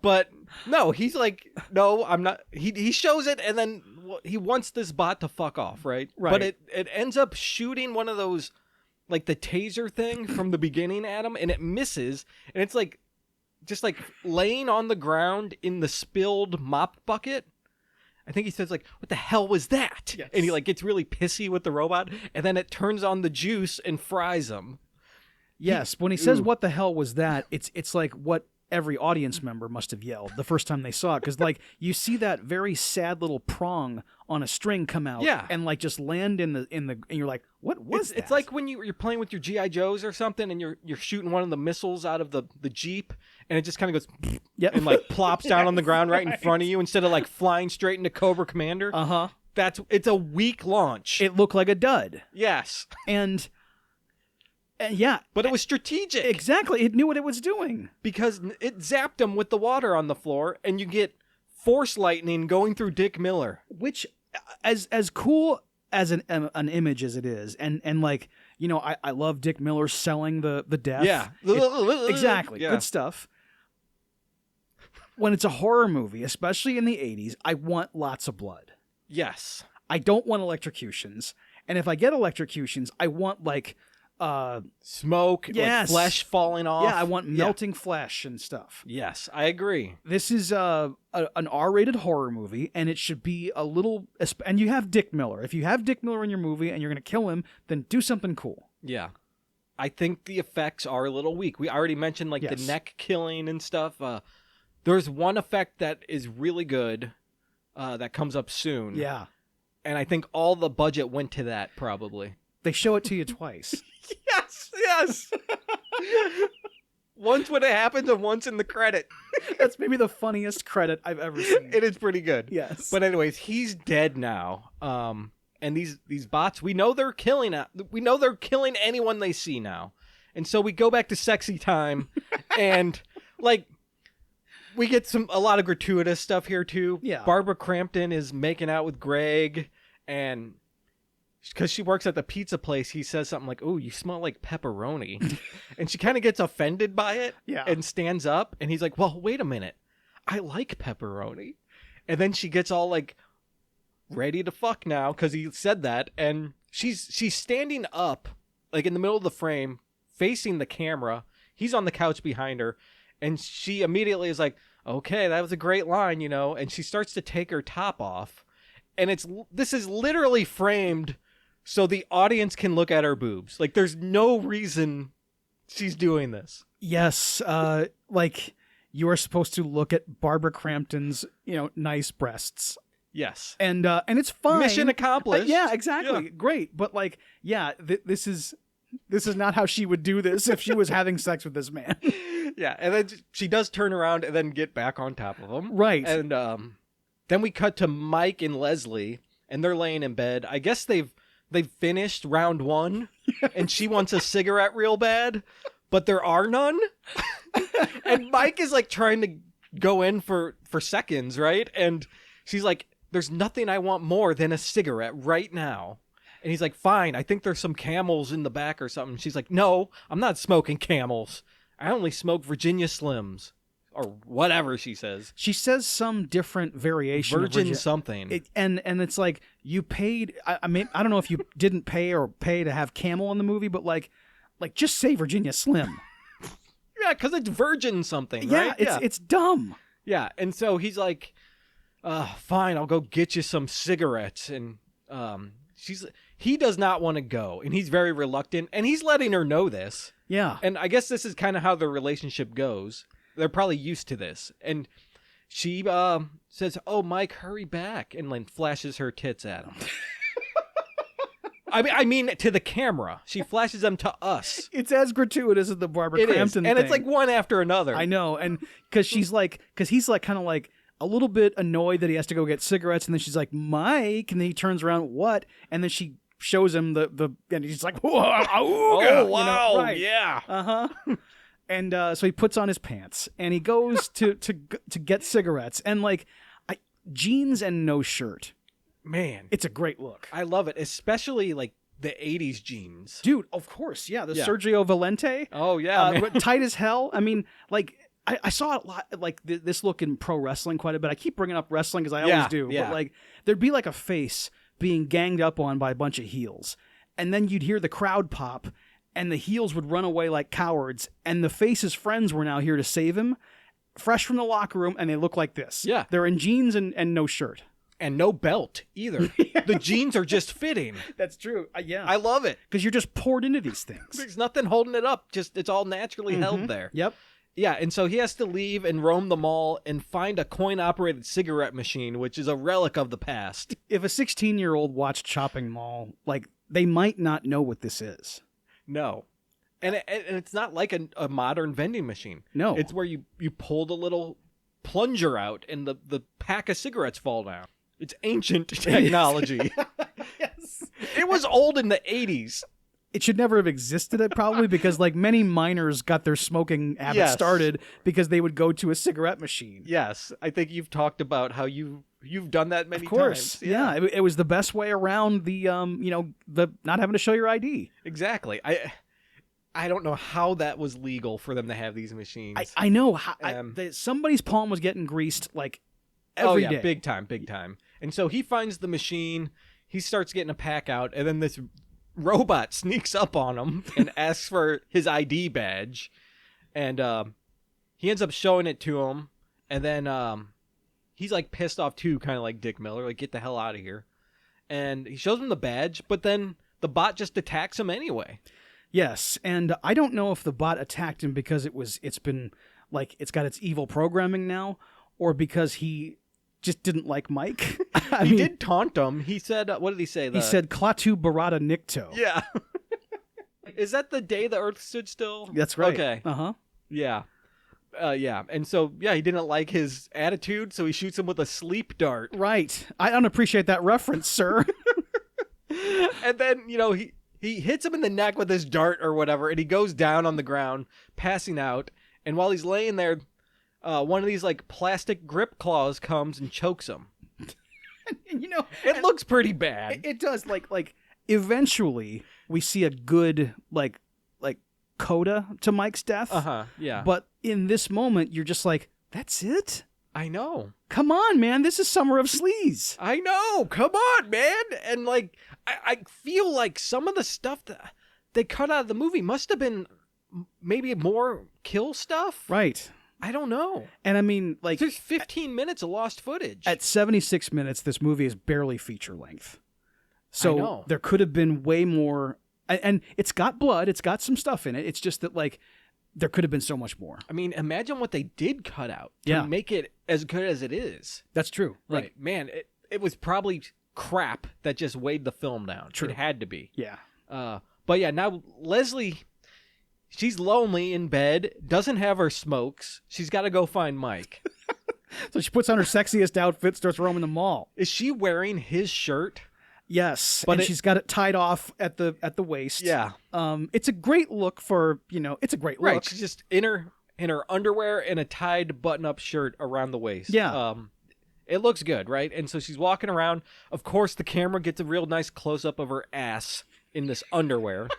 But no, he's like, no, I'm not. He shows it, and then he wants this bot to fuck off, right? Right. But it ends up shooting one of those, like, the taser thing from the beginning at him, and it misses, and it's like, just like laying on the ground in the spilled mop bucket. I think he says, like, what the hell was that? Yes. And he, like, gets really pissy with the robot, and then it turns on the juice and fries him. Yes, when he says, what the hell was that, it's like what every audience member must have yelled the first time they saw it. Because, like, you see that very sad little prong on a string come out and, like, just land in the and you're like, what was that? It's like when you're playing with your G.I. Joes or something, and you're shooting one of the missiles out of the Jeep, and it just kind of goes and, like, plops down on the ground right in front of you instead of, like, flying straight into Cobra Commander. Uh-huh. It's a weak launch. It looked like a dud. Yes. And yeah. But it was strategic. Exactly. It knew what it was doing. Because it zapped him with the water on the floor, and you get force lightning going through Dick Miller. Which, as cool as an image as it is, and like, I love Dick Miller selling the death. Yeah. Exactly. Yeah. Good stuff. When it's a horror movie, especially in the 80s, I want lots of blood. Yes. I don't want electrocutions. And if I get electrocutions, I want, like, smoke, like flesh falling off. Yeah, I want melting flesh and stuff. Yes, I agree. This is an R-rated horror movie, and it should be a little... And you have Dick Miller. If you have Dick Miller in your movie and you're going to kill him, then do something cool. Yeah. I think the effects are a little weak. We already mentioned, like, the neck killing and stuff. There's one effect that is really good that comes up soon. Yeah. And I think all the budget went to that, probably. They show it to you twice. Yes. Once when it happens and once in the credit. That's maybe the funniest credit I've ever seen. It is pretty good. Yes. But anyways, he's dead now. And these bots, we know they're killing anyone they see now. And so we go back to sexy time and, like, we get a lot of gratuitous stuff here too. Yeah. Barbara Crampton is making out with Greg, and because she works at the pizza place, he says something like, "Oh, you smell like pepperoni," and she kind of gets offended by it. Yeah. And stands up, and he's like, "Well, wait a minute, I like pepperoni," and then she gets all, like, ready to fuck now because he said that, and she's standing up, like, in the middle of the frame, facing the camera. He's on the couch behind her. And she immediately is like, okay, that was a great line, and she starts to take her top off. And this is literally framed so the audience can look at her boobs. Like, there's no reason she's doing this. Yes, like, you are supposed to look at Barbara Crampton's, nice breasts. Yes. And it's fine. Mission accomplished. Yeah, exactly. Yeah. Great. But, like, yeah, this is not how she would do this if she was having sex with this man. Yeah, and then she does turn around and then get back on top of him. Right. And then we cut to Mike and Leslie, and they're laying in bed. I guess they've finished round 1, and she wants a cigarette real bad, but there are none. And Mike is like trying to go in for seconds, right? And she's like, there's nothing I want more than a cigarette right now. And he's like, fine, I think there's some Camels in the back or something. She's like, no, I'm not smoking Camels. I only smoke Virginia Slims. Or whatever she says. She says some different variation. Virgin something. And it's like, you paid, I mean, I don't know if you didn't pay to have Camel in the movie, but like just say Virginia Slim. Yeah, because it's virgin something, yeah, right? It's dumb. Yeah, and so he's like, fine, I'll go get you some cigarettes. And he does not want to go, and he's very reluctant, and he's letting her know this. Yeah. And I guess this is kind of how their relationship goes. They're probably used to this. And she says, oh, Mike, hurry back, and then flashes her tits at him. I mean, to the camera. She flashes them to us. It's as gratuitous as the Barbara Crampton and thing. it's like one after another. I know, and because he's like kind of like a little bit annoyed that he has to go get cigarettes, and then she's like, Mike, and then he turns around, what? And then she shows him the and he's like, whoa, oh, wow, you know, right. Yeah. Uh-huh. And so he puts on his pants, and he goes to get cigarettes, and like jeans and no shirt. Man, it's a great look. I love it, especially like the 80s jeans. Dude, of course, yeah. The Sergio Valente. Oh, yeah. Tight as hell. I mean, like, I saw a lot, like, this look in pro wrestling quite a bit. I keep bringing up wrestling because I always do. Yeah. But, like, there'd be, like, a face being ganged up on by a bunch of heels. And then you'd hear the crowd pop, and the heels would run away like cowards, and the face's friends were now here to save him, fresh from the locker room, and they look like this. Yeah. They're in jeans and no shirt. And no belt either. The jeans are just fitting. That's true. Yeah. I love it. Because you're just poured into these things. There's nothing holding it up. Just it's all naturally held there. Yep. Yeah, and so he has to leave and roam the mall and find a coin-operated cigarette machine, which is a relic of the past. If a 16-year-old watched Chopping Mall, like, they might not know what this is. No. And it's not like a modern vending machine. No. It's where you pull the little plunger out and the pack of cigarettes fall down. It's ancient technology. Yes. It was old in the 80s. It should never have existed, probably, because like many minors got their smoking habit started because they would go to a cigarette machine. Yes. I think you've talked about how you've done that many times. Of course. Yeah. It was the best way around the the not having to show your ID. Exactly. I don't know how that was legal for them to have these machines. I know. Somebody's palm was getting greased like every day. Big time. And so he finds the machine, he starts getting a pack out, and then this robot sneaks up on him and asks for his ID badge. And he ends up showing it to him, and then he's like pissed off too, kind of like Dick Miller, like, get the hell out of here. And he shows him the badge, but then the bot just attacks him anyway. Yes, and I don't know if the bot attacked him because it's been like it's got its evil programming now, or because he just didn't like Mike. He did taunt him. He said, what did he say? He said, Klaatu Barada Nikto. Yeah. Is that the day the Earth stood still? That's right. Okay. Uh-huh. Yeah. Yeah. And so, he didn't like his attitude, so he shoots him with a sleep dart. Right. I don't appreciate that reference, sir. And then, he hits him in the neck with his dart or whatever, and he goes down on the ground, passing out. And while he's laying there, one of these like plastic grip claws comes and chokes him. It looks pretty bad. It does. Like eventually we see a good like coda to Mike's death. Yeah. But in this moment, you're just like, that's it? I know. Come on, man. This is Summer of Sleaze. I know. Come on, man. And like, I feel like some of the stuff that they cut out of the movie must have been maybe more kill stuff. Right. I don't know. And I mean, like, there's 15 minutes of lost footage. At 76 minutes, this movie is barely feature length. So I know. There could have been way more. And it's got blood. It's got some stuff in it. It's just that, like, there could have been so much more. I mean, imagine what they did cut out to make it as good as it is. That's true. Like, right. Man, it was probably crap that just weighed the film down. True. It had to be. Yeah. But yeah, now Leslie, she's lonely in bed, doesn't have her smokes. She's got to go find Mike. So she puts on her sexiest outfit, starts roaming the mall. Is she wearing his shirt? Yes, But and she's got it tied off at the waist. Yeah. It's a great look for, it's a great look. Right. She's just in her underwear and a tied button-up shirt around the waist. Yeah. It looks good, right? And so she's walking around. Of course, the camera gets a real nice close-up of her ass in this underwear.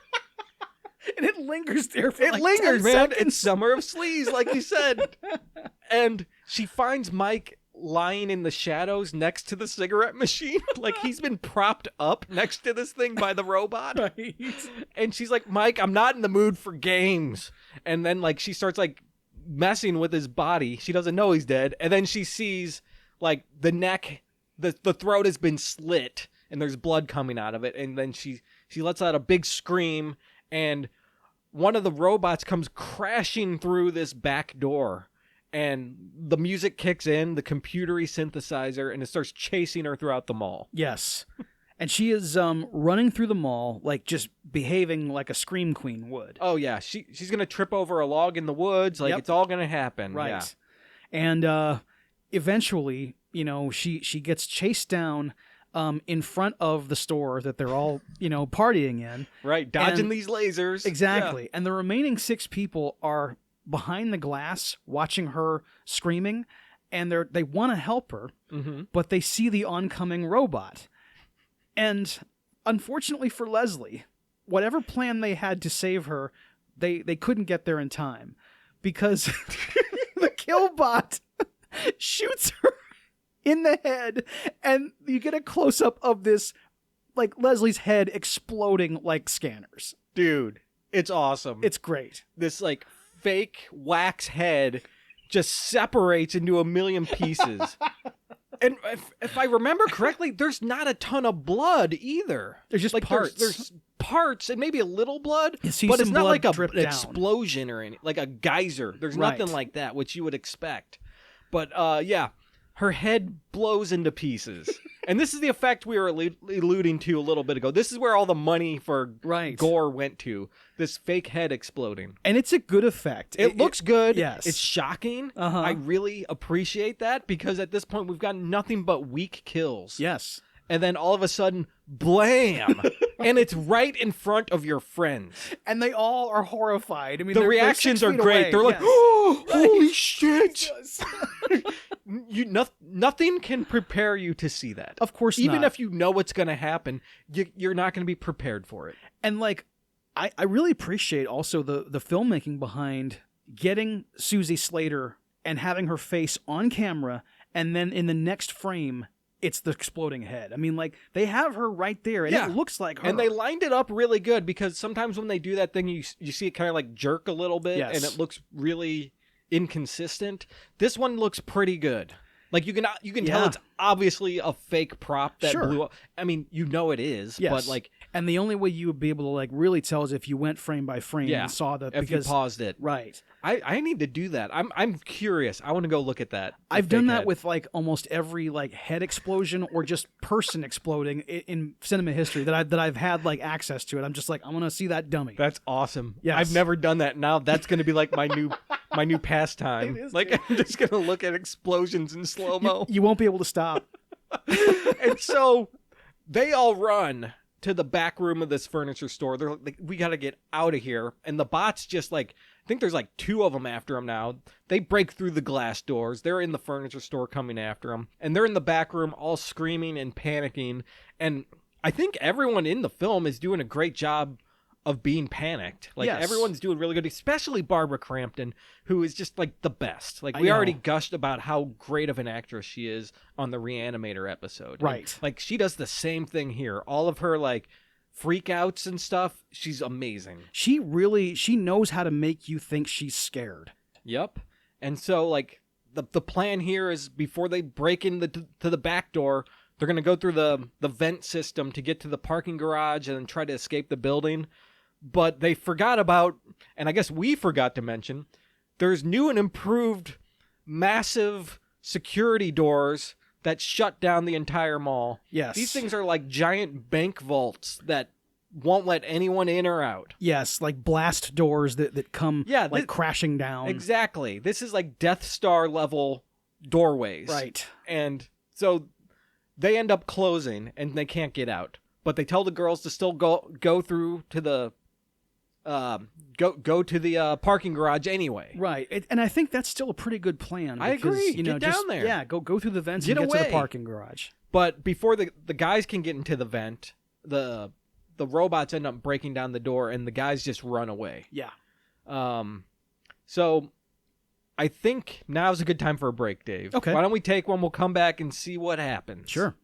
And it lingers there for It lingers, 10 man. seconds. It's Summer of Sleaze, like you said. And she finds Mike lying in the shadows next to the cigarette machine. Like he's been propped up next to this thing by the robot. Right. And she's like, Mike, I'm not in the mood for games. And then like she starts like messing with his body. She doesn't know he's dead. And then she sees like the neck, the throat has been slit and there's blood coming out of it. And then she lets out a big scream and one of the robots comes crashing through this back door. And the music kicks in, the computery synthesizer, and it starts chasing her throughout the mall. Yes. And she is running through the mall, like just behaving like a scream queen would. Oh, yeah. She's going to trip over a log in the woods. Like, It's all going to happen. Right. Yeah. And eventually, she gets chased down in front of the store that they're all, partying in. Right. Dodging these lasers. Exactly. Yeah. And the remaining 6 people are behind the glass watching her screaming, and they want to help her, but they see the oncoming robot. And unfortunately for Leslie, whatever plan they had to save her, they couldn't get there in time because the killbot shoots her in the head, and you get a close-up of this, like Leslie's head exploding like scanners. Dude, it's awesome. It's great. This, like, fake wax head just separates into a million pieces. And if I remember correctly, there's not a ton of blood either. There's just like parts. There's parts and maybe a little blood, You see but some it's not blood like drip an down. explosion or anything, like a geyser. There's Right. nothing like that, which you would expect. But yeah, her head blows into pieces. And this is the effect we were alluding to a little bit ago. This is where all the money for Right. gore went to. This fake head exploding. And it's a good effect. It looks good. Yes. It's shocking. Uh-huh. I really appreciate that because at this point we've got nothing but weak kills. Yes. And then all of a sudden, blam! And it's right in front of your friends. And they all are horrified. I mean, The they're reactions 6 are feet great. away. They're like, Yes. oh, holy shit! Jesus. Nothing can prepare you to see that. Of course Even not. if you know what's going to happen, you're not going to be prepared for it. And like, I really appreciate also the filmmaking behind getting Susie Slater and having her face on camera, and then in the next frame, it's the exploding head. I mean, like, they have her right there, and Yeah. it looks like her. And they lined it up really good because sometimes when they do that thing, you see it kind of like jerk a little bit, Yes. and it looks really inconsistent. This one looks pretty good. Like you can tell Yeah. it's obviously a fake prop that Sure. blew up. I mean, you know it is, Yes. but like and the only way you would be able to like really tell is if you went frame by frame Yeah. and saw that, if because you paused it. right. I need to do that. I'm curious. I want to go look at that. the I've done fake that head. with like almost every like head explosion or just person exploding in cinema history that I've had like access to it. I'm just like, I want to see that dummy. That's awesome. Yes. I've never done that. Now that's going to be like my new pastime. It is, Like dude. I'm just going to look at explosions in slow mo. You won't be able to stop. And so they all run to the back room of this furniture store. They're like, we got to get out of here. And the bots just like, I think there's like 2 of them after them now. They break through the glass doors. They're in the furniture store coming after them. And they're in the back room all screaming and panicking. And I think everyone in the film is doing a great job of being panicked. Like Yes. everyone's doing really good, especially Barbara Crampton, who is just like the best. Like I we know. already gushed about how great of an actress she is on the Reanimator episode. Right. And, like she does the same thing here. All of her like freakouts and stuff, she's amazing. She knows how to make you think she's scared. Yep. And so like the plan here is before they break in to the back door, they're going to go through the vent system to get to the parking garage and then try to escape the building. But they forgot about, and I guess we forgot to mention, there's new and improved massive security doors that shut down the entire mall. Yes. These things are like giant bank vaults that won't let anyone in or out. Yes, like blast doors that come crashing down. Exactly. This is like Death Star level doorways. Right. And so they end up closing and they can't get out. But they tell the girls to still go through to the go to the parking garage anyway. Right. And I think that's still a pretty good plan. I agree. Get down there. Yeah, go through the vents and get to the parking garage. But before the guys can get into the vent, the robots end up breaking down the door and the guys just run away. Yeah. So I think now's a good time for a break, Dave. Okay. Why don't we take one? We'll come back and see what happens. Sure.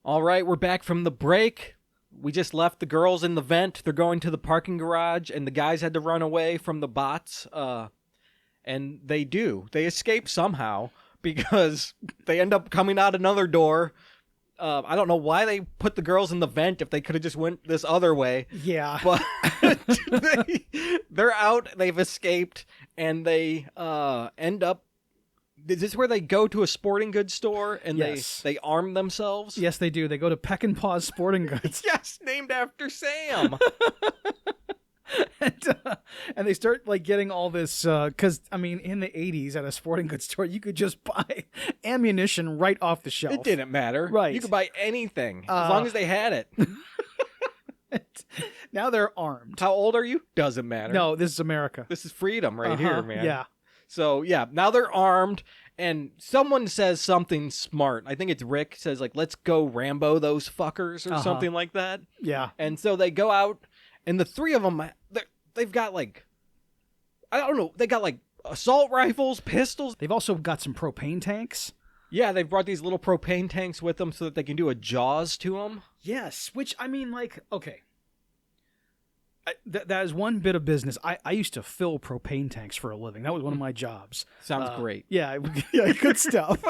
All right, we're back from the break. We just left the girls in the vent. They're going to the parking garage, and the guys had to run away from the bots. And they do. They escape somehow because they end up coming out another door. I don't know why they put the girls in the vent if they could have just went this other way. Yeah. But they're out, they've escaped, and they end up... Is this where they go to a sporting goods store and they arm themselves? Yes, they do. They go to Peck and Paw's Sporting Goods. Yes, named after Sam. And they start like getting all this because I mean, in the 80s at a sporting goods store, you could just buy ammunition right off the shelf. It didn't matter. Right. You could buy anything as long as they had it. Now they're armed. How old are you? Doesn't matter. No, this is America. This is freedom right here, man. Yeah. So, yeah, now they're armed, and someone says something smart. I think it's Rick says, like, let's go Rambo those fuckers or something like that. Yeah. And so they go out, and the three of them, they've got, like, I don't know, they got, like, assault rifles, pistols. They've also got some propane tanks. Yeah, they've brought these little propane tanks with them so that they can do a Jaws to them. Yes, which, I mean, like, okay. That is one bit of business. I used to fill propane tanks for a living. That was one of my jobs. Sounds great. Yeah, good stuff.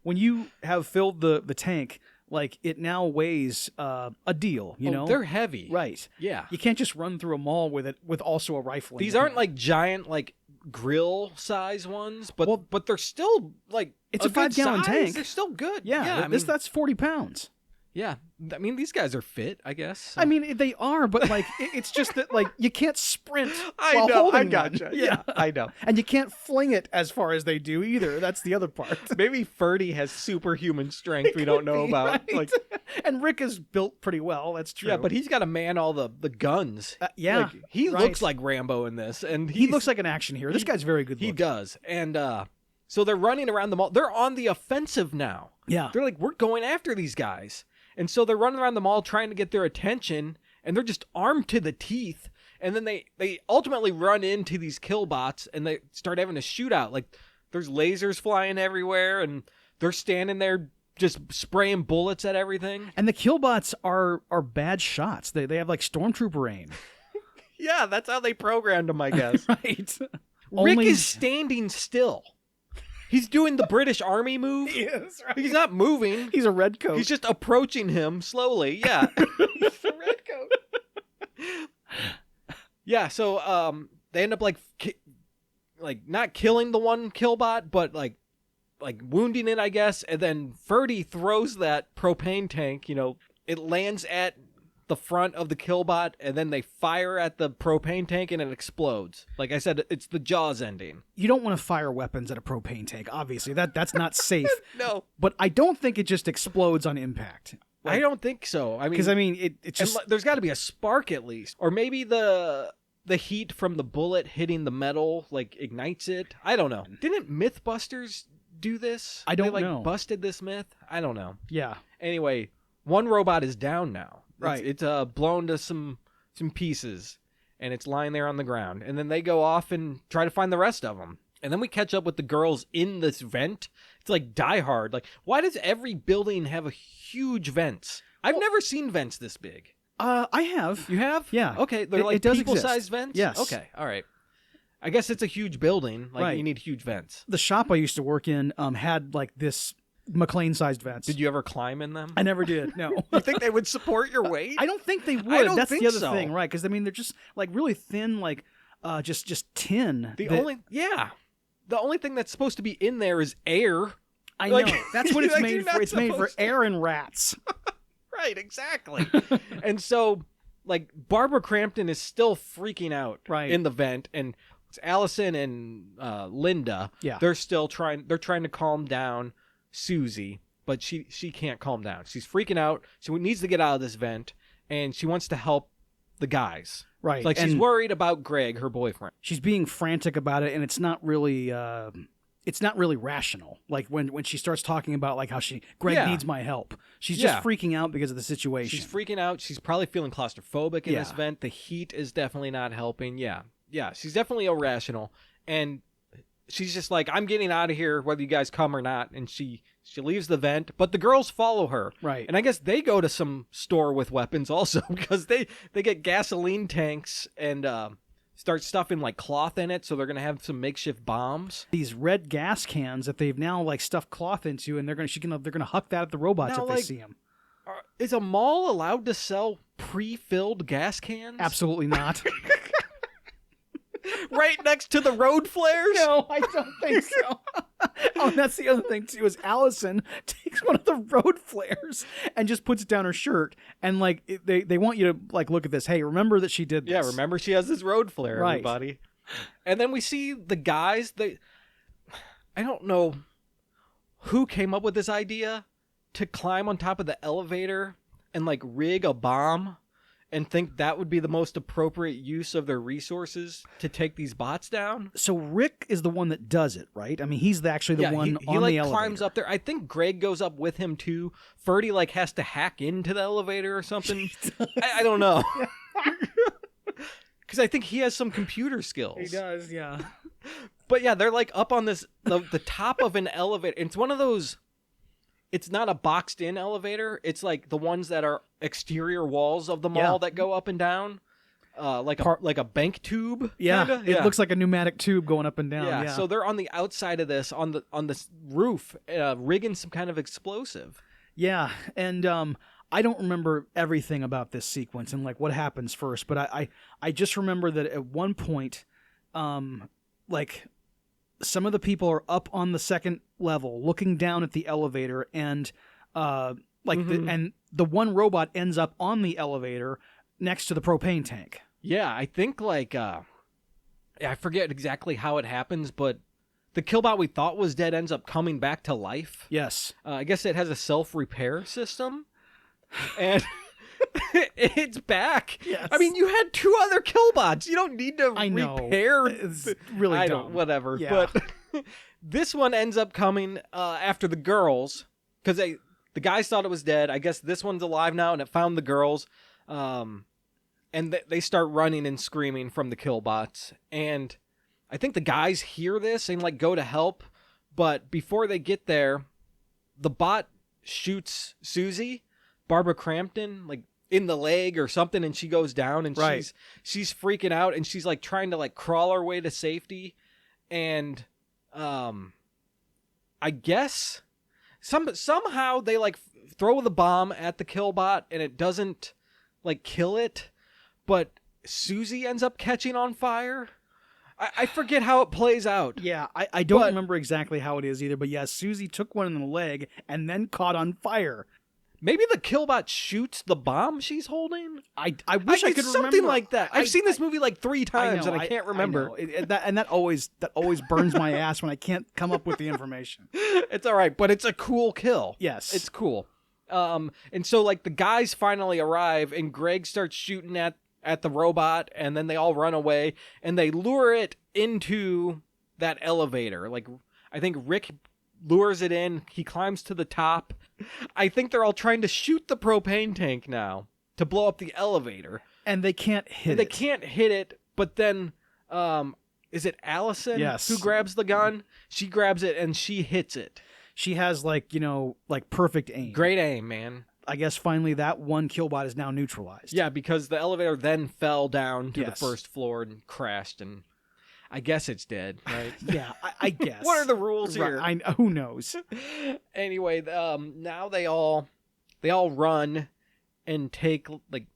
When you have filled the tank, like it now weighs a deal, you know? They're heavy. Right. Yeah. You can't just run through a mall with it with also a rifle. These aren't like giant like grill size ones, but they're still like it's a 5-gallon tank. They're still good. Yeah, that's 40 pounds. Yeah, I mean, these guys are fit, I guess. So. I mean, they are, but like, it's just that like you can't sprint. I know, I gotcha. One. Yeah, I know. And you can't fling it as far as they do either. That's the other part. Maybe Ferdy has superhuman strength we don't know about. Right? Like, and Rick is built pretty well. That's true. Yeah, but he's got to man all the guns. Yeah, like, he looks like Rambo in this, and he looks like an action hero. This guy's very good looking. He does, and so they're running around the mall. They're on the offensive now. Yeah, they're like, we're going after these guys. And so they're running around the mall trying to get their attention, and they're just armed to the teeth. And then they ultimately run into these killbots, and they start having a shootout. Like, there's lasers flying everywhere, and they're standing there just spraying bullets at everything. And the killbots are bad shots. They have, like, stormtrooper aim. Yeah, that's how they programmed them, I guess. Right. Rick is standing still. He's doing the British Army move. He is, right? He's not moving. He's a redcoat. He's just approaching him slowly. Yeah. He's a redcoat. Yeah, so they end up like not killing the one killbot, but like wounding it, I guess. And then Ferdy throws that propane tank, you know, it lands at the front of the killbot, and then they fire at the propane tank and it explodes. Like I said, it's the Jaws ending. You don't want to fire weapons at a propane tank, obviously. That's not safe. No. But I don't think it just explodes on impact. Like, I don't think so. I mean, because it's just there's got to be a spark at least, or maybe the heat from the bullet hitting the metal like ignites it. I don't know. Didn't Mythbusters do this? I don't they, know. Busted this myth? I don't know. Yeah. Anyway, one robot is down now. Right. It's blown to some pieces, and it's lying there on the ground. And then they go off and try to find the rest of them. And then we catch up with the girls in this vent. It's like Die Hard. Like, why does every building have a huge vents? I've never seen vents this big. I have. You have? Yeah. Okay, they're like it does people-sized vents? Yes. Okay, all right. I guess it's a huge building. Like, right. You need huge vents. The shop I used to work in had like this McLean-sized vents. Did you ever climb in them? I never did. No. You think they would support your weight? I don't think they would. I don't That's think the other so. thing, right? Because I mean, they're just like really thin, like just tin. The the only thing that's supposed to be in there is air. I Like, know. That's what it's like, made you're for. not It's made for supposed to. air and rats. Right, exactly. And so, like, Barbara Crampton is still freaking out Right. in the vent, and it's Allison and Linda. Yeah. They're still trying. They're trying to calm down Susie, but she can't calm down. She's freaking out. She needs to get out of this vent, and she wants to help the guys. Right. Like, she's and worried about Greg, her boyfriend. she's being frantic about it, and it's not really. It's not really rational. Like when she starts talking about like how Greg Yeah. needs my help. She's just Yeah. freaking out because of the situation. She's freaking out. She's probably feeling claustrophobic in this Yeah. vent. The heat is definitely not helping. Yeah. Yeah. She's definitely irrational. And she's just like, I'm getting out of here whether you guys come or not. And she leaves the vent, but the girls follow her. Right. And I guess they go to some store with weapons also because they get gasoline tanks and start stuffing like cloth in it. So they're going to have some makeshift bombs. These red gas cans that they've now like stuffed cloth into, and they're gonna huck that at the robots Now, if they like, see them. Is a mall allowed to sell pre-filled gas cans? Absolutely not. Right next to the road flares? No, I don't think so. Oh, and that's the other thing too. Is Allison takes one of the road flares and just puts it down her shirt, and like they want you to like look at this. Hey, remember that she did this. Yeah, remember she has this road flare, Right. everybody. And then we see the guys. I don't know who came up with this idea to climb on top of the elevator and like rig a bomb and think that would be the most appropriate use of their resources to take these bots down. So Rick is the one that does it, right? I mean, he's actually the one he on like the elevator. climbs up there. I think Greg goes up with him too. Ferdy like has to hack into the elevator or something. I don't know. Because I think he has some computer skills. He does, yeah. But yeah, they're like up on this the top of an elevator. It's one of those. It's not a boxed in elevator. It's like the ones that are exterior walls of the mall Yeah. that go up and down, like a bank tube. Yeah, kinda? it looks like a pneumatic tube going up and down. Yeah. Yeah. So they're on the outside of this on the roof, rigging some kind of explosive. Yeah, and I don't remember everything about this sequence and like what happens first, but I just remember that at one point, like some of the people are up on the second level looking down at the elevator, and and the one robot ends up on the elevator next to the propane tank. Yeah, I think like I forget exactly how it happens, but the killbot we thought was dead ends up coming back to life. Yes. I guess it has a self-repair system, and it's back. Yes. I mean, you had 2 other killbots. You don't need to I know. repair. It's really I dumb. don't. Whatever. Yeah. But this one ends up coming after the girls because the guys thought it was dead. I guess this one's alive now, and it found the girls. And they start running and screaming from the killbots, and I think the guys hear this and like go to help, but before they get there, the bot shoots Susie, Barbara Crampton, like in the leg or something, and she goes down, and Right. she's freaking out, and she's like trying to like crawl her way to safety, and I guess somehow they like throw the bomb at the killbot and it doesn't like kill it, but Susie ends up catching on fire. I forget how it plays out. Yeah, I don't But- remember exactly how it is either, but yeah, Susie took one in the leg and then caught on fire. Maybe the killbot shoots the bomb she's holding. I wish I It's could something remember. like that. I've seen this movie like 3 times and I can't remember. That always burns my ass when I can't come up with the information. It's all right, but it's a cool kill. Yes. It's cool. And so like the guys finally arrive and Greg starts shooting at the robot, and then they all run away and they lure it into that elevator. Like I think Rick lures it in. He climbs to the top. I think they're all trying to shoot the propane tank now to blow up the elevator. And they can't hit They it. can't hit it, but then is it Allison Yes. who grabs the gun? She grabs it and she hits it. She has like perfect aim. Great aim, man. I guess finally that one killbot is now neutralized. Yeah, because the elevator then fell down to the Yes. first floor and crashed, and I guess it's dead, right? Yeah, I guess. What are the rules here? Right, who knows? Anyway, now they all run and take like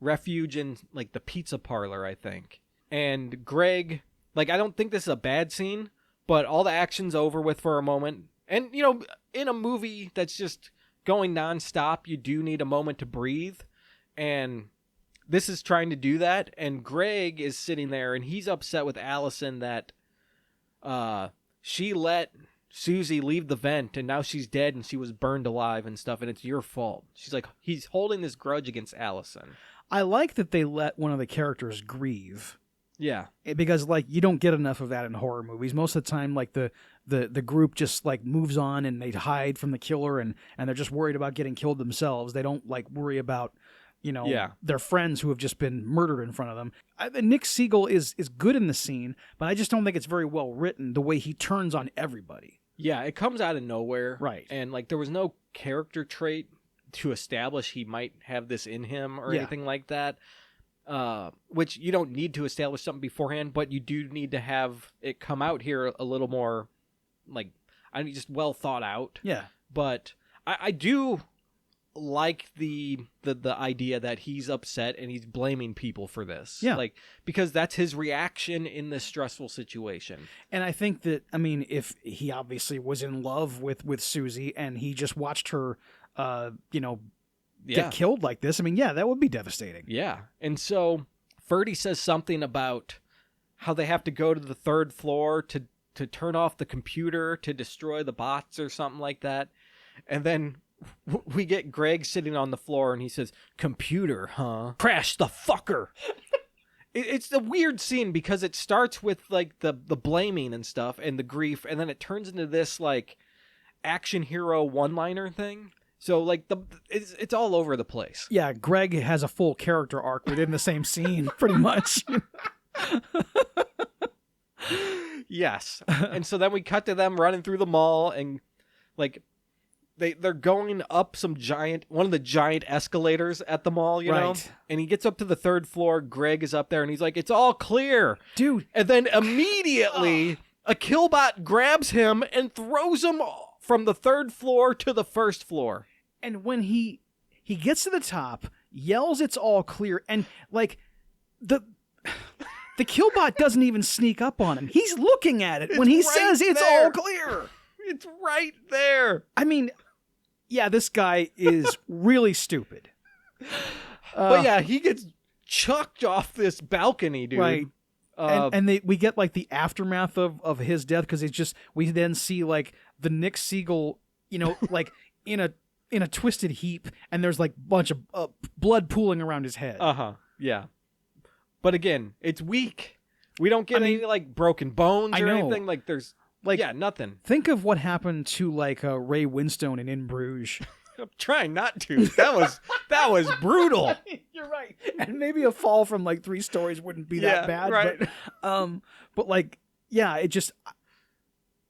refuge in like the pizza parlor, I think. And Greg, like I don't think this is a bad scene, But all the action's over with for a moment. And, you know, in a movie that's just going nonstop, you do need a moment to breathe. And this is trying to do that. And Greg is sitting there, and he's upset with Allison that she let Susie leave the vent, and now she's dead, and she was burned alive and stuff, and it's your fault. She's like, he's holding this grudge against Allison. I like that they let one of the characters grieve. Yeah. Because, like, you don't get enough of that in horror movies. Most of the time, like, the group just, like, moves on and they hide from the killer and they're just worried about getting killed themselves. They don't, like, worry about, you know, their friends who have just been murdered in front of them. Nick Siegel is good in the scene, but I just don't think it's very well written the way he turns on everybody. Yeah, it comes out of nowhere. Right. And, like, there was no character trait to establish he might have this in him or anything like that. Which you don't need to establish something beforehand, but you do need to have it come out here a little more, like, I mean, just well thought out. Yeah. But I do like the idea that he's upset and he's blaming people for this. Yeah. Like, because that's his reaction in this stressful situation. And I think that, I mean, if he obviously was in love with Susie and he just watched her, get killed like this, I mean, that would be devastating. Yeah. And so Ferdy says something about how they have to go to the third floor to turn off the computer to destroy the bots or something like that. And then we get Greg sitting on the floor and he says, "Computer, huh? Crash the fucker." It's a weird scene because it starts with, like, the blaming and stuff and the grief, and then it turns into this, like, action hero one-liner thing. So, like, it's all over the place. Yeah, Greg has a full character arc within the same scene, pretty much. Yes. And so then we cut to them running through the mall, and, like, they're going up one of the giant escalators at the mall, you know? And he gets up to the third floor. Greg is up there, and he's like, "It's all clear." Dude. And then immediately, a killbot grabs him and throws him from the third floor to the first floor. And when he gets to the top, yells, "It's all clear," and, like, the killbot doesn't even sneak up on him. He's looking at it when he says it's all clear. It's right there. I mean, this guy is really stupid. But yeah, he gets chucked off this balcony, dude. Right. And we get, like, the aftermath of his death, because we then see, like, the Nick Siegel, you know, like, in a twisted heap, and there's, like, a bunch of blood pooling around his head. Yeah. But again, it's weak. We don't get any, like, broken bones or anything. Like, there's, like, nothing. Think of what happened to, like, Ray Winstone in Bruges. I'm trying not to. That was brutal. You're right. And maybe a fall from, like, 3 stories wouldn't be that bad. Right. But like, it just,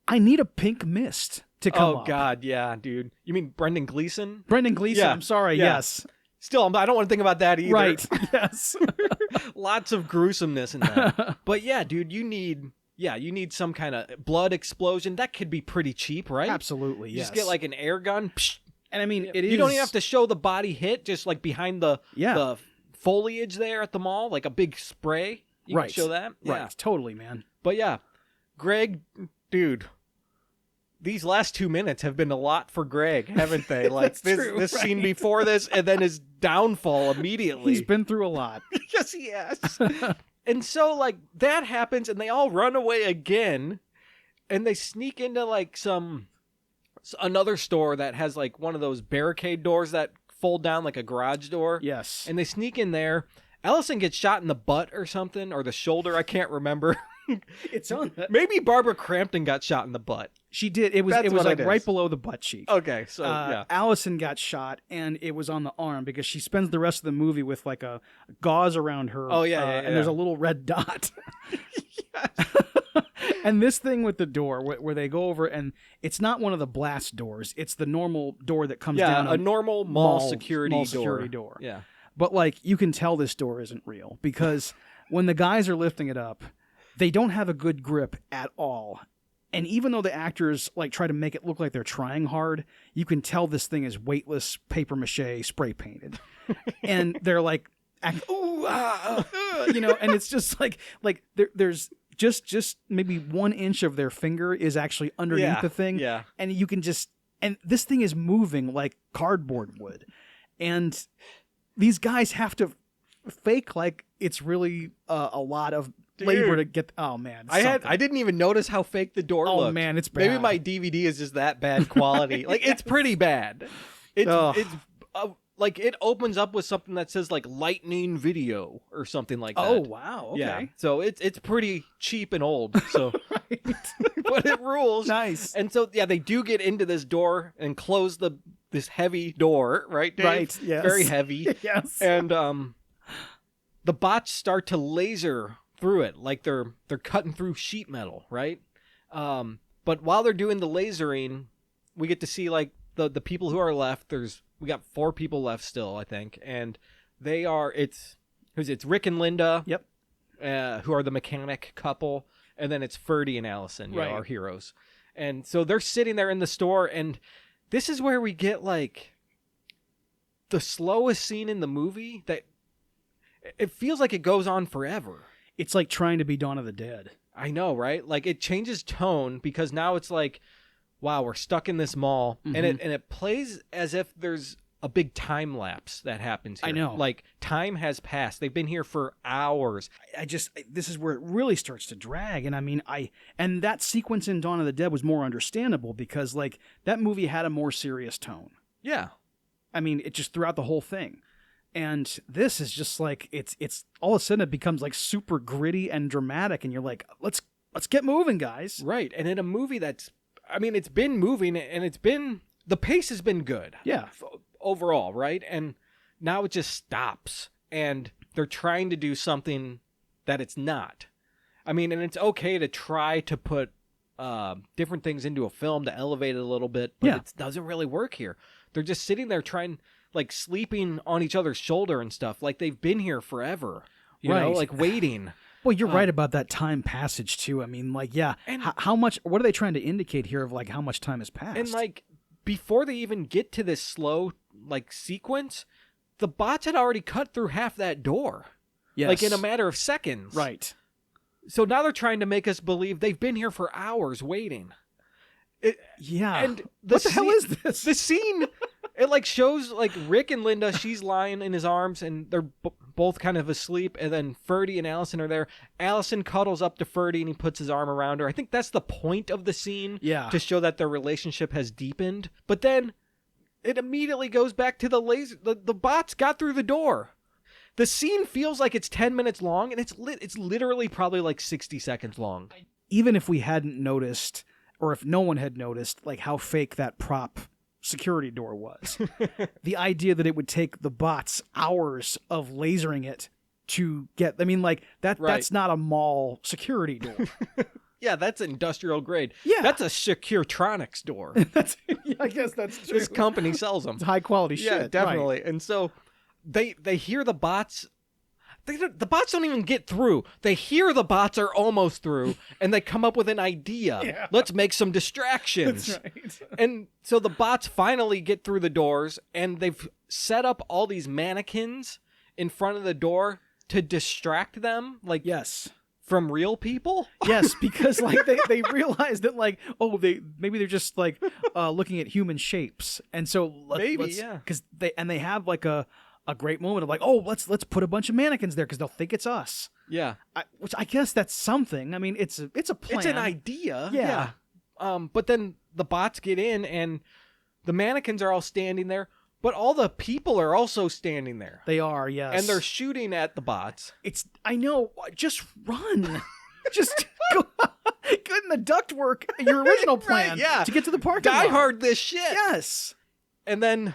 I need a pink mist to come up. Oh God, yeah, dude. You mean Brendan Gleeson? Brendan Gleeson. Yeah. I'm sorry. Yeah. Yes. Still, I don't want to think about that either. Right. Yes. Lots of gruesomeness in that. But yeah, dude, you need some kind of blood explosion. That could be pretty cheap, right? Absolutely. Yes. Just get, like, an air gun. Psh, and I mean, you don't even have to show the body hit, just, like, behind the foliage there at the mall, like a big spray. You can show that. Yeah. Right. Totally, man. But yeah, Greg, dude, these last 2 minutes have been a lot for Greg, haven't they? Like, this scene before this, and then his downfall immediately. He's been through a lot. Yes, he has. And so, like, that happens, and they all run away again, and they sneak into, like, another store that has, like, one of those barricade doors that fold down like a garage door. Yes. And they sneak in there. Allison gets shot in the butt or something, or the shoulder. I can't remember. It's on that. Maybe Barbara Crampton got shot in the butt. She did. It was like right below the butt cheek. Okay, so yeah. Allison got shot, and it was on the arm because she spends the rest of the movie with, like, a gauze around her. Oh yeah, and there's a little red dot. And this thing with the door where they go over, and it's not one of the blast doors. It's the normal door that comes down. Yeah, a normal mall security door. Yeah. But, like, you can tell this door isn't real because when the guys are lifting it up, they don't have a good grip at all. And even though the actors, like, try to make it look like they're trying hard, you can tell this thing is weightless papier-mâché spray painted. And they're like, and it's just like there's just maybe 1 inch of their finger is actually underneath the thing. Yeah. And you can and this thing is moving like cardboard would. And these guys have to fake like it's really a lot of labor to get. Oh man, I didn't even notice how fake the door looked. Oh man, it's bad. Maybe my DVD is just that bad quality. Like it's pretty bad. It's like it opens up with something that says like lightning video or something like that. Oh wow, okay. Yeah. So it's pretty cheap and old. So Right. but it rules. Nice. And so they do get into this door and close this heavy door, right, Dave? Right, yes. Very heavy. Yes. And the bots start to laser through it like they're cutting through sheet metal, right? But while they're doing the lasering, we get to see like the people who are left. We got 4 people left still, I think, and it's Rick and Linda. Yep. Who are the mechanic couple, and then it's Ferdy and Allison, right. our heroes. And so they're sitting there in the store, and this is where we get like the slowest scene in the movie that it feels like it goes on forever. It's like trying to be Dawn of the Dead. I know, right? Like it changes tone because now it's like, wow, we're stuck in this mall, and it plays as if there's a big time lapse that happens here. I know. Like time has passed. They've been here for hours. This is where it really starts to drag. And I mean, and that sequence in Dawn of the Dead was more understandable because like that movie had a more serious tone. Yeah. I mean, it just throughout the whole thing. And this is just like, it's all of a sudden it becomes like super gritty and dramatic. And you're like, let's get moving, guys. Right. And in a movie it's been moving and the pace has been good. Yeah. Overall, right? And now it just stops and they're trying to do something that it's not. I mean, and it's okay to try to put different things into a film to elevate it a little bit, but it doesn't really work here. They're just sitting there trying, like sleeping on each other's shoulder and stuff, like they've been here forever, you know, like waiting. Well, you're right about that time passage too. I mean, like, yeah, and how much, what are they trying to indicate here of like how much time has passed? And like, before they even get to this slow like sequence, the bots had already cut through half that door. Yes. Like in a matter of seconds. Right. So now they're trying to make us believe they've been here for hours waiting. Yeah. And what the hell is this? The scene, it like shows like Rick and Linda, she's lying in his arms and they're both kind of asleep. And then Ferdy and Allison are there. Allison cuddles up to Ferdy and he puts his arm around her. I think that's the point of the scene. Yeah. To show that their relationship has deepened. But then it immediately goes back to the laser. The bots got through the door. The scene feels like it's 10 minutes long and it's literally probably like 60 seconds long. Even if we hadn't noticed, or if no one had noticed, like how fake that prop security door was. The idea that it would take the bots hours of lasering it to get, I mean, like that's not a mall security door. Yeah, that's industrial grade. Yeah. That's a Securitronics door. I guess that's true. This company sells them. It's high quality shit. Yeah, definitely. Right. And so they hear the bots. The bots don't even get through. They hear the bots are almost through, and they come up with an idea. Yeah. Let's make some distractions. That's right. And so the bots finally get through the doors, and they've set up all these mannequins in front of the door to distract them. Like, yes. From real people? Yes, because like they realize that like, oh, maybe they're just like looking at human shapes, and so because they have like a great moment of like, oh, let's put a bunch of mannequins there because they'll think it's us. Yeah, which I guess that's something. I mean, it's a plan. It's an idea. Yeah. But then the bots get in and the mannequins are all standing there. But all the people are also standing there. They are, yes. And they're shooting at the bots. I know, just run. Just go in the ductwork, your original plan, right, yeah. to get to the parking lot. Die hard this shit. Yes. And then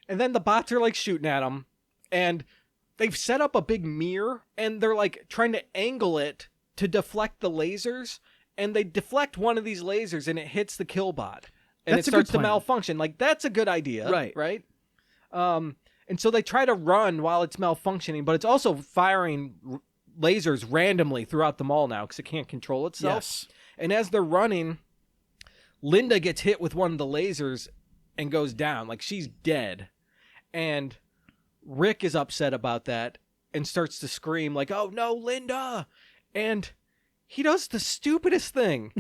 the bots are like shooting at them. And they've set up a big mirror and they're like trying to angle it to deflect the lasers. And they deflect one of these lasers and it hits the kill bot. And it starts to malfunction. Like, that's a good idea. Right. And so they try to run while it's malfunctioning, but it's also firing lasers randomly throughout the mall now because it can't control itself. Yes. And as they're running, Linda gets hit with one of the lasers and goes down. Like, she's dead. And Rick is upset about that. and starts to scream like, "Oh no, Linda!" And he does the stupidest thing.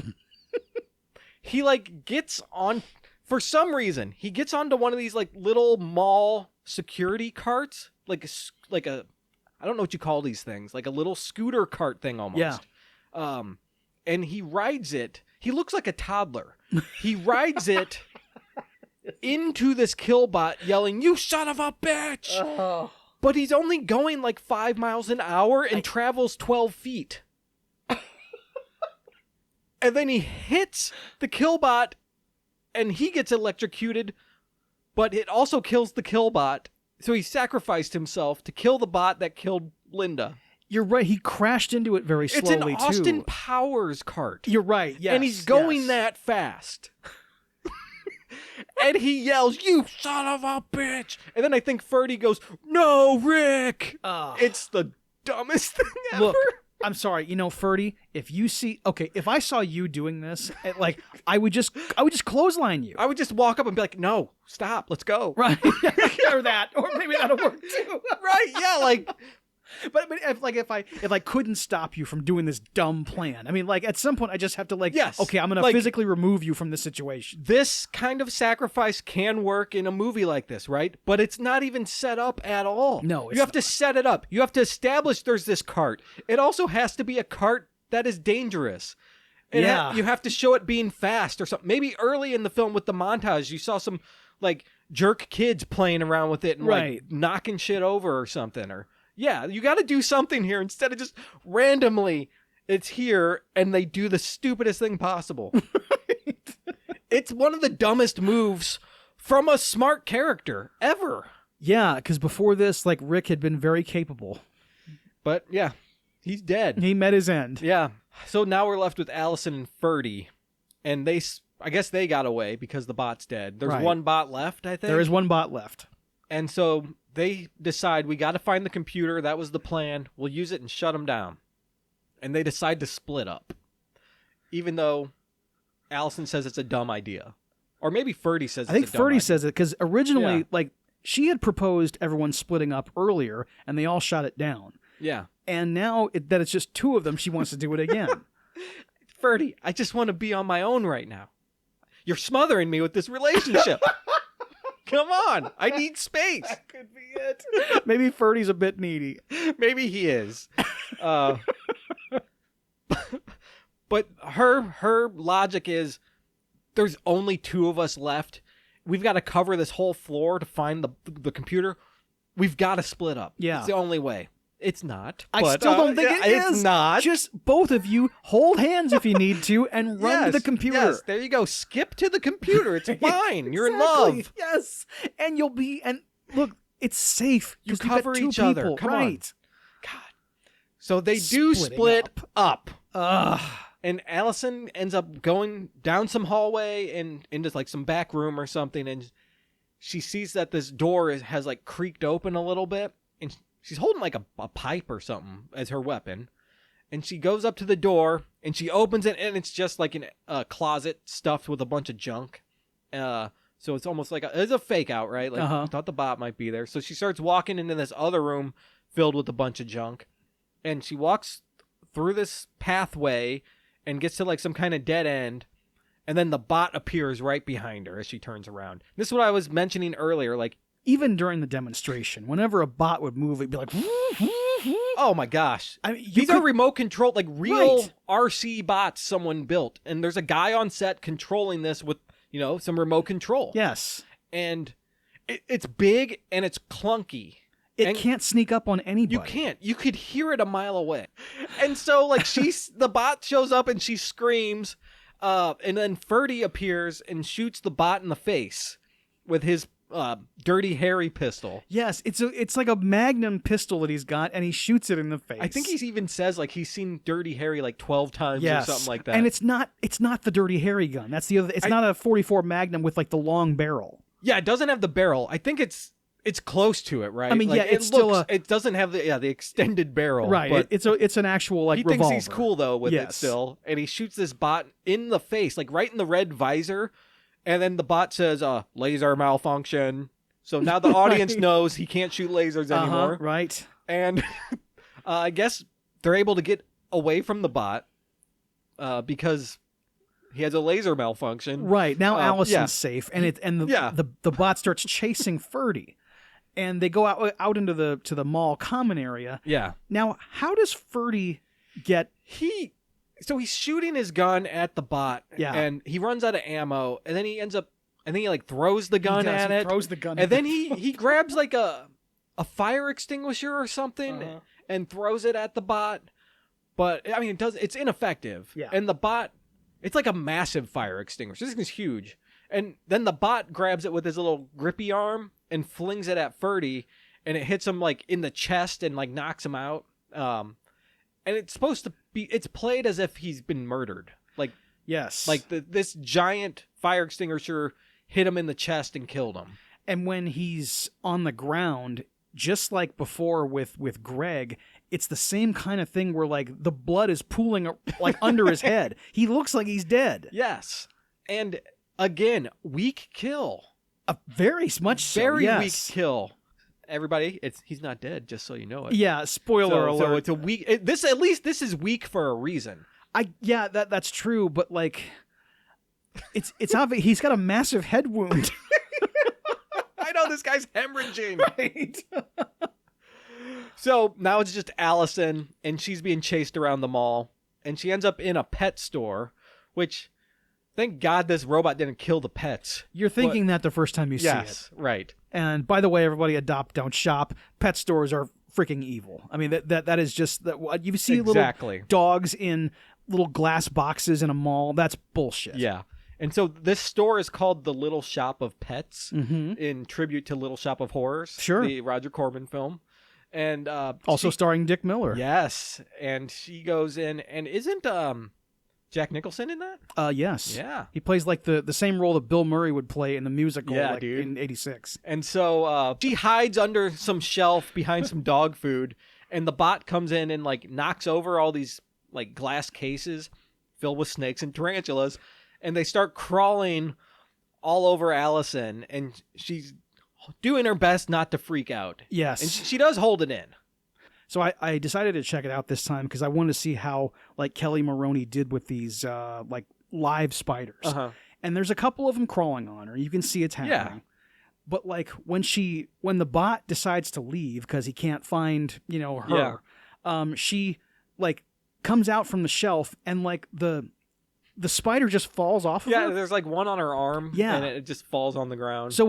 He like gets on, for some reason, he gets onto one of these like little mall security carts, like a I don't know what you call these things, like a little scooter cart thing almost. Yeah. And he rides it. He looks like a toddler. He rides it into this killbot yelling, "You son of a bitch!" Oh. But he's only going like 5 miles an hour and travels 12 feet. And then he hits the killbot and he gets electrocuted, but it also kills the killbot. So he sacrificed himself to kill the bot that killed Linda. You're right. He crashed into it very slowly, It's an Austin Powers cart. You're right, yes. And he's going that fast. And he yells, "You son of a bitch!" And then I think Ferdy goes, "No, Rick!" It's the dumbest thing ever. Look, I'm sorry. You know, Ferdy, if I saw you doing this, like, I would just clothesline you. I would just walk up and be like, "No, stop, let's go." Right. Or that. Or maybe that'll work too. Right, yeah, like... But if I couldn't stop you from doing this dumb plan, I mean, like, at some point I just have to, like, yes, okay, I'm going to physically remove you from the situation. This kind of sacrifice can work in a movie like this, right? But it's not even set up at all. No, you have to set it up. You have to establish there's this cart. It also has to be a cart that is dangerous. You have to show it being fast or something. Maybe early in the film with the montage, you saw some, like, jerk kids playing around with it and, like, knocking shit over or something, or... Yeah, you got to do something here instead of just randomly it's here and they do the stupidest thing possible. Right. It's one of the dumbest moves from a smart character ever. Yeah, because before this, like, Rick had been very capable. But yeah, he's dead. He met his end. Yeah. So now we're left with Allison and Ferdy. And I guess they got away because the bot's dead. There's one bot left, I think. There is one bot left. And so they decide we got to find the computer. That was the plan. We'll use it and shut them down. And they decide to split up. Even though Allison says it's a dumb idea. Or maybe Ferdy says it's a dumb idea. I think Ferdy says it because originally, like, she had proposed everyone splitting up earlier and they all shot it down. Yeah. And now that it's just two of them, she wants to do it again. Ferdy, I just want to be on my own right now. You're smothering me with this relationship. Come on, I need space. That could be it. Maybe Ferdy's a bit needy. Maybe he is. But her logic is there's only two of us left. We've got to cover this whole floor to find the computer. We've got to split up. Yeah. It's the only way. It's not. I still don't think it is. It's not. Just both of you hold hands if you need to and run to the computer. Yes, there you go. Skip to the computer. It's fine. You're in love. Yes. And you'll be, and look, it's safe. You cover each other. Come on. God. So they Splitting split up. And Allison ends up going down some hallway and into like some back room or something. And she sees that this door has like creaked open a little bit. And she's holding like a pipe or something as her weapon. And she goes up to the door and she opens it and it's just like a closet stuffed with a bunch of junk. So it's almost like it's a fake out, right? Like I thought the bot might be there. So she starts walking into this other room filled with a bunch of junk. And she walks through this pathway and gets to like some kind of dead end. And then the bot appears right behind her as she turns around. This is what I was mentioning earlier. Like, even during the demonstration, whenever a bot would move, it'd be like, oh my gosh. I mean, these are remote controlled, like real RC bots someone built. And there's a guy on set controlling this with, some remote control. Yes. And it's big and it's clunky. It can't sneak up on anybody. You can't. You could hear it a mile away. And so, like, the bot shows up and she screams. And then Ferdy appears and shoots the bot in the face with his dirty hairy pistol. Yes, it's like a Magnum pistol that he's got, and he shoots it in the face. I think he even says like he's seen Dirty Harry like 12 times or something like that. And it's not the Dirty Harry gun. That's the other. It's not a 44 Magnum with like the long barrel. Yeah, it doesn't have the barrel. I think it's close to it, right? I mean, like, it doesn't have the extended barrel, right? But it's an actual like revolver. He thinks he's cool though with it still, and he shoots this bot in the face, like right in the red visor. And then the bot says, laser malfunction. So now the audience knows he can't shoot lasers anymore. Right. And I guess they're able to get away from the bot because he has a laser malfunction. Right. Now Allison's yeah. safe, and the bot starts chasing Ferdy. And they go out into the mall common area. Yeah. Now, how does Ferdy get... So he's shooting his gun at the bot. Yeah. And he runs out of ammo, and then he ends up... And then he like throws the gun at it. Throws the gun and then he grabs like a fire extinguisher or something and throws it at the bot. But I mean, it's ineffective. Yeah. And the bot, it's like a massive fire extinguisher. This thing's huge. And then the bot grabs it with his little grippy arm and flings it at Ferdy, and it hits him like in the chest and like knocks him out. And it's supposed to be, it's played as if he's been murdered. Like, yes. Like this giant fire extinguisher hit him in the chest and killed him. And when he's on the ground, just like before with Greg, it's the same kind of thing where like the blood is pooling like under his head. He looks like he's dead. Yes. And again, weak kill. Very much so. Very yes. weak kill. Everybody, he's not dead, just so you know it. Yeah, spoiler alert. So it's a weak... This is weak for a reason. That's true, but like... It's obvious. He's got a massive head wound. I know, this guy's hemorrhaging. Right. So now it's just Allison, and she's being chased around the mall, and she ends up in a pet store, which... Thank God this robot didn't kill the pets. You're thinking that the first time you see it. Yes, right. And by the way, everybody, adopt, don't shop. Pet stores are freaking evil. I mean, that is just that. You see little dogs in little glass boxes in a mall. That's bullshit. Yeah. And so this store is called the Little Shop of Pets in tribute to Little Shop of Horrors, the Roger Corman film. And also starring Dick Miller. Yes. And she goes in, and isn't Jack Nicholson in that? Yes. Yeah. He plays like the same role that Bill Murray would play in the musical in 86. And so she hides under some shelf behind some dog food, and the bot comes in and like knocks over all these like glass cases filled with snakes and tarantulas, and they start crawling all over Allison, and she's doing her best not to freak out. Yes. And she does hold it in. So I decided to check it out this time because I wanted to see how like Kelly Maroney did with these like live spiders. And there's a couple of them crawling on her. You can see it's happening. Yeah. But like when the bot decides to leave because he can't find her, she like comes out from the shelf and like the spider just falls off of her. Yeah, there's like one on her arm. Yeah, and it just falls on the ground. So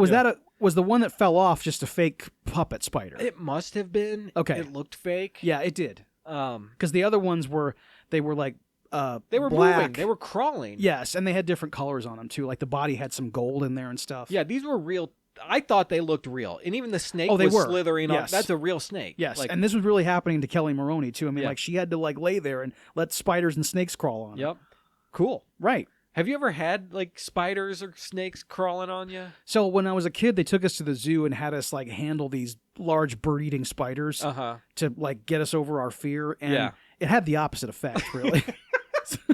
was the one that fell off just a fake puppet spider? It must have been. Okay, it looked fake. Yeah, it did. Because the other ones were like they were black. Moving. They were crawling. Yes, and they had different colors on them too. Like the body had some gold in there and stuff. Yeah, these were real. I thought they looked real, and even the snake was slithering. Yes. That's a real snake. Yes, like, and this was really happening to Kelly Maroney too. I mean, like she had to like lay there and let spiders and snakes crawl on her. Yep. Cool. Right. Have you ever had like spiders or snakes crawling on you? So when I was a kid, they took us to the zoo and had us like handle these large bird-eating spiders to like get us over our fear, and it had the opposite effect, really.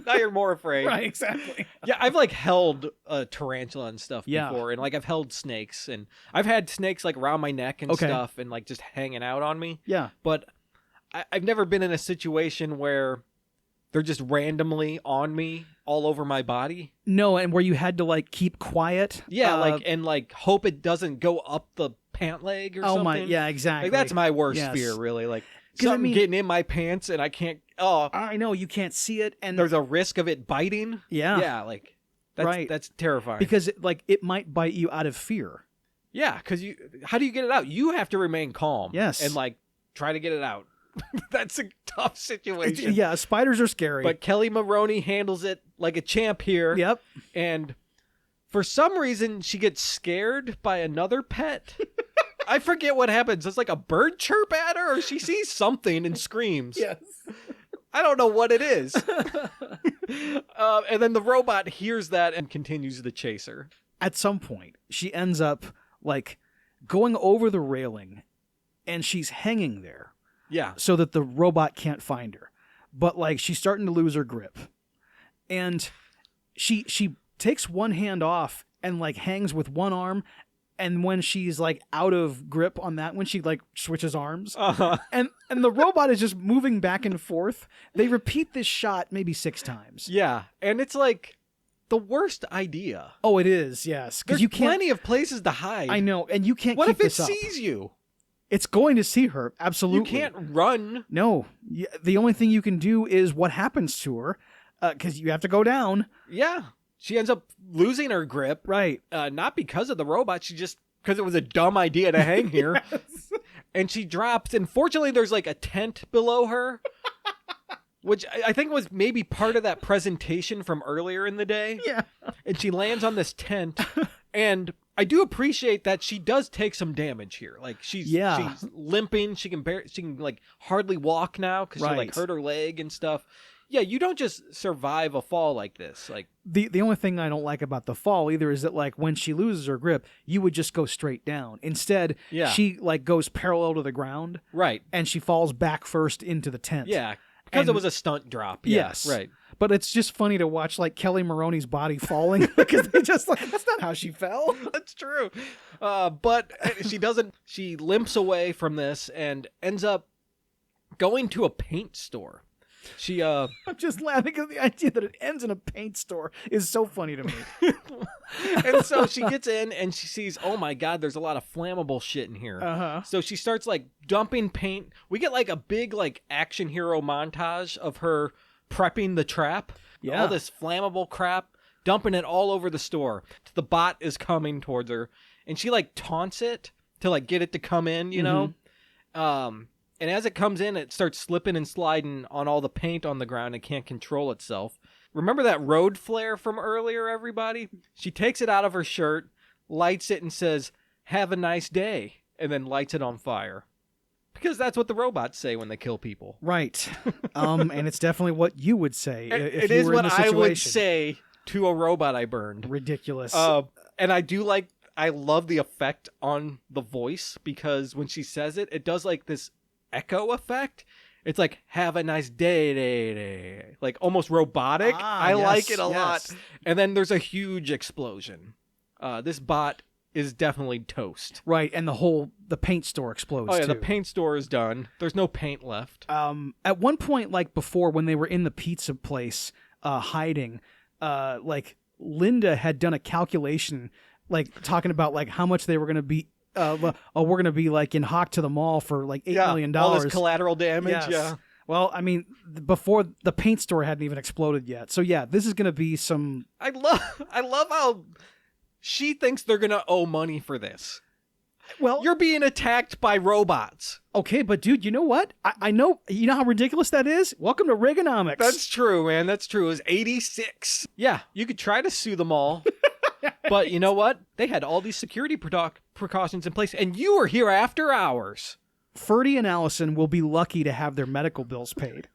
Now you're more afraid. Right, exactly. Yeah, I've like held a tarantula and stuff before, and like I've held snakes, and I've had snakes like around my neck and stuff, and like just hanging out on me. Yeah, but I've never been in a situation where they're just randomly on me all over my body. No, and where you had to like keep quiet. Yeah, and hope it doesn't go up the pant leg or something. Yeah, exactly. Like that's my worst fear, really. Like something getting in my pants and I can't. Oh, I know you can't see it, and there's a risk of it biting. Yeah, like that's terrifying because it might bite you out of fear. Yeah, because how do you get it out? You have to remain calm. Yes, and like try to get it out. That's a tough situation. Yeah, spiders are scary. But Kelly Maroney handles it like a champ here. Yep. And for some reason, she gets scared by another pet. I forget what happens. It's like a bird chirp at her, or she sees something and screams. Yes. I don't know what it is. And then the robot hears that and continues to chase her. At some point, she ends up like going over the railing, and she's hanging there. Yeah. So that the robot can't find her. But like she's starting to lose her grip. And she takes one hand off and like hangs with one arm And when she's like out of grip on that, when she like switches arms, Uh-huh. and the robot is just moving back and forth. They repeat this shot maybe 6 times. Yeah, and it's like the worst idea. Oh, it is, yes. Because There's you can't. plenty of places to hide. I know, and you can't. What keep if it this up. sees you? It's going to see her. Absolutely. You can't run. No, the only thing you can do is what happens to her, because you have to go down. Yeah. She ends up losing her grip. Right. Not because of the robot. She just, because it was a dumb idea to hang here. Yes. And she drops. And fortunately, there's like a tent below her, which I think was maybe part of that presentation from earlier in the day. Yeah. And she lands on this tent. And I do appreciate that she does take some damage here. Like she's limping. She can like hardly walk now because she like hurt her leg and stuff. Yeah, you don't just survive a fall like this. Like the only thing I don't like about the fall either is that like when she loses her grip, you would just go straight down. Instead, she like goes parallel to the ground. Right. And she falls back first into the tent. Yeah. Because it was a stunt drop. Yeah, yes. Right. But it's just funny to watch like Kelly Maroney's body falling because they just like, that's not how she fell. That's true. But she doesn't. She limps away from this and ends up going to a paint store. I'm just laughing because the idea that it ends in a paint store is so funny to me. And so she gets in and she sees, oh my God, there's a lot of flammable shit in here. Uh-huh. So she starts like dumping paint. We get like a big like action hero montage of her prepping the trap. Yeah. All this flammable crap, dumping it all over the store. The bot is coming towards her and she like taunts it to like get it to come in, you know? And as it comes in, it starts slipping and sliding on all the paint on the ground and can't control itself. Remember that road flare from earlier, everybody? She takes it out of her shirt, lights it, and says, "Have a nice day," and then lights it on fire. Because that's what the robots say when they kill people. Right. And it's definitely what you would say if it you is were in what the I situation. would say to a robot I burned. Ridiculous. And I love the effect on the voice because when she says it, it does like this echo effect. It's like, have a nice day. Like almost robotic. I like it a lot. And then there's a huge explosion. This bot is definitely toast. Right, and the paint store explodes Oh yeah, too. the paint store is done. There's no paint left. At one point, like before, when they were in the pizza place hiding, like Linda had done a calculation, like talking about like how much they were going to be. We're going to be like in Hawk to the Mall for like $8 million. All this collateral damage. Yes. Yeah. Well, I mean, before the paint store hadn't even exploded yet. So yeah, this is going to be some. I love how she thinks they're going to owe money for this. Well, you're being attacked by robots. Okay, but dude, you know what? I know. You know how ridiculous that is? Welcome to Reaganomics. That's true, man. That's true. It was 86. Yeah, you could try to sue them all. But you know what? They had all these security precautions in place, and you were here after hours. Ferdy and Allison will be lucky to have their medical bills paid.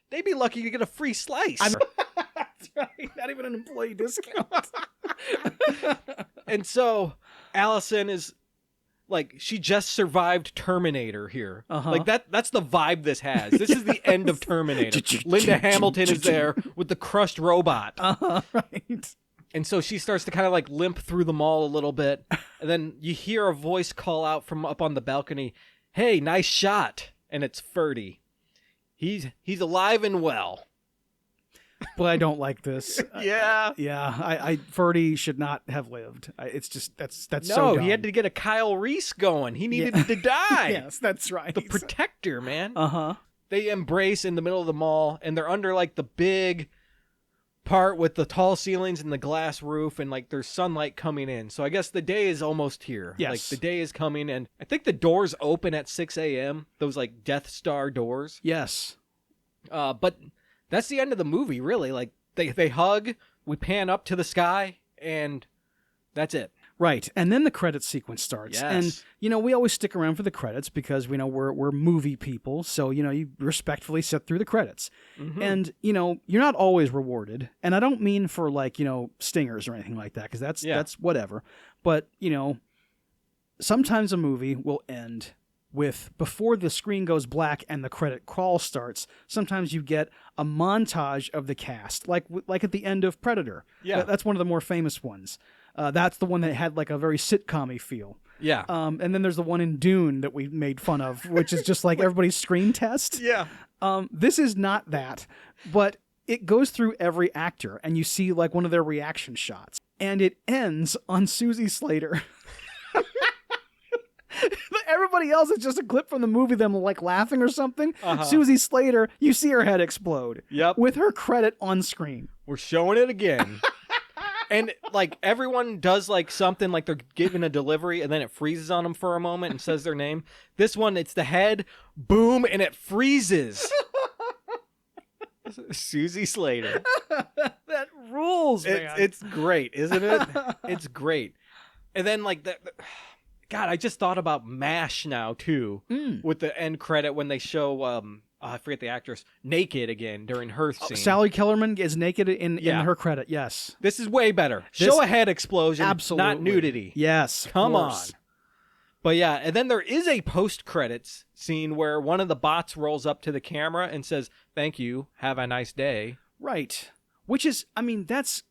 They'd be lucky to get a free slice. That's right. Not even an employee discount. And so Allison is like, she just survived Terminator here. Like that's the vibe this has. This is the end of Terminator. Linda Hamilton is there with the crushed robot. Right. And so she starts to kind of like limp through the mall a little bit. And then you hear a voice call out from up on the balcony, "Hey, nice shot." And it's Ferdy. He's alive and well. But I don't like this. Yeah. I Ferdy should not have lived. It's just, that's so No, dumb. he had to get a Kyle Reese going. He needed to die. Yes, that's right. The protector, man. Uh-huh. They embrace in the middle of the mall, and they're under like the big part with the tall ceilings and the glass roof, and like there's sunlight coming in. So I guess the day is almost here. Yes. Like the day is coming, and I think the doors open at 6 a.m. Those like Death Star doors. Yes. But that's the end of the movie, really. Like they hug, we pan up to the sky, and that's it. Right. And then the credits sequence starts. Yes. And, you know, we always stick around for the credits because we know we're movie people. So, you know, you respectfully sit through the credits. Mm-hmm. And, you know, you're not always rewarded. And I don't mean for like, you know, stingers or anything like that, because that's whatever. But, you know, sometimes a movie will end with, before the screen goes black and the credit crawl starts, sometimes you get a montage of the cast, like at the end of Predator. Yeah. That's one of the more famous ones. That's the one that had like a very sitcom-y feel. Yeah. And then there's the one in Dune that we made fun of, which is just like everybody's screen test. Yeah. This is not that, but it goes through every actor, and you see like one of their reaction shots, and it ends on Susie Slater. Everybody else is just a clip from the movie, them like laughing or something. Susie Slater, you see her head explode. Yep. With her credit on screen. We're showing it again. And like everyone does like something like they're giving a delivery and then it freezes on them for a moment and says their name. This one, it's the head, boom, and it freezes. Susie Slater. That rules, man. It's great, isn't it? It's great. And then like God, I just thought about MASH now too, with the end credit when they show I forget the actress naked again during her scene. Sally Kellerman is naked in her credit. Yes, this is way better. Show a head explosion, absolutely. Not nudity. Yes, come on. But yeah, and then there is a post-credits scene where one of the bots rolls up to the camera and says, "Thank you, have a nice day." Right. Which is, I mean, that's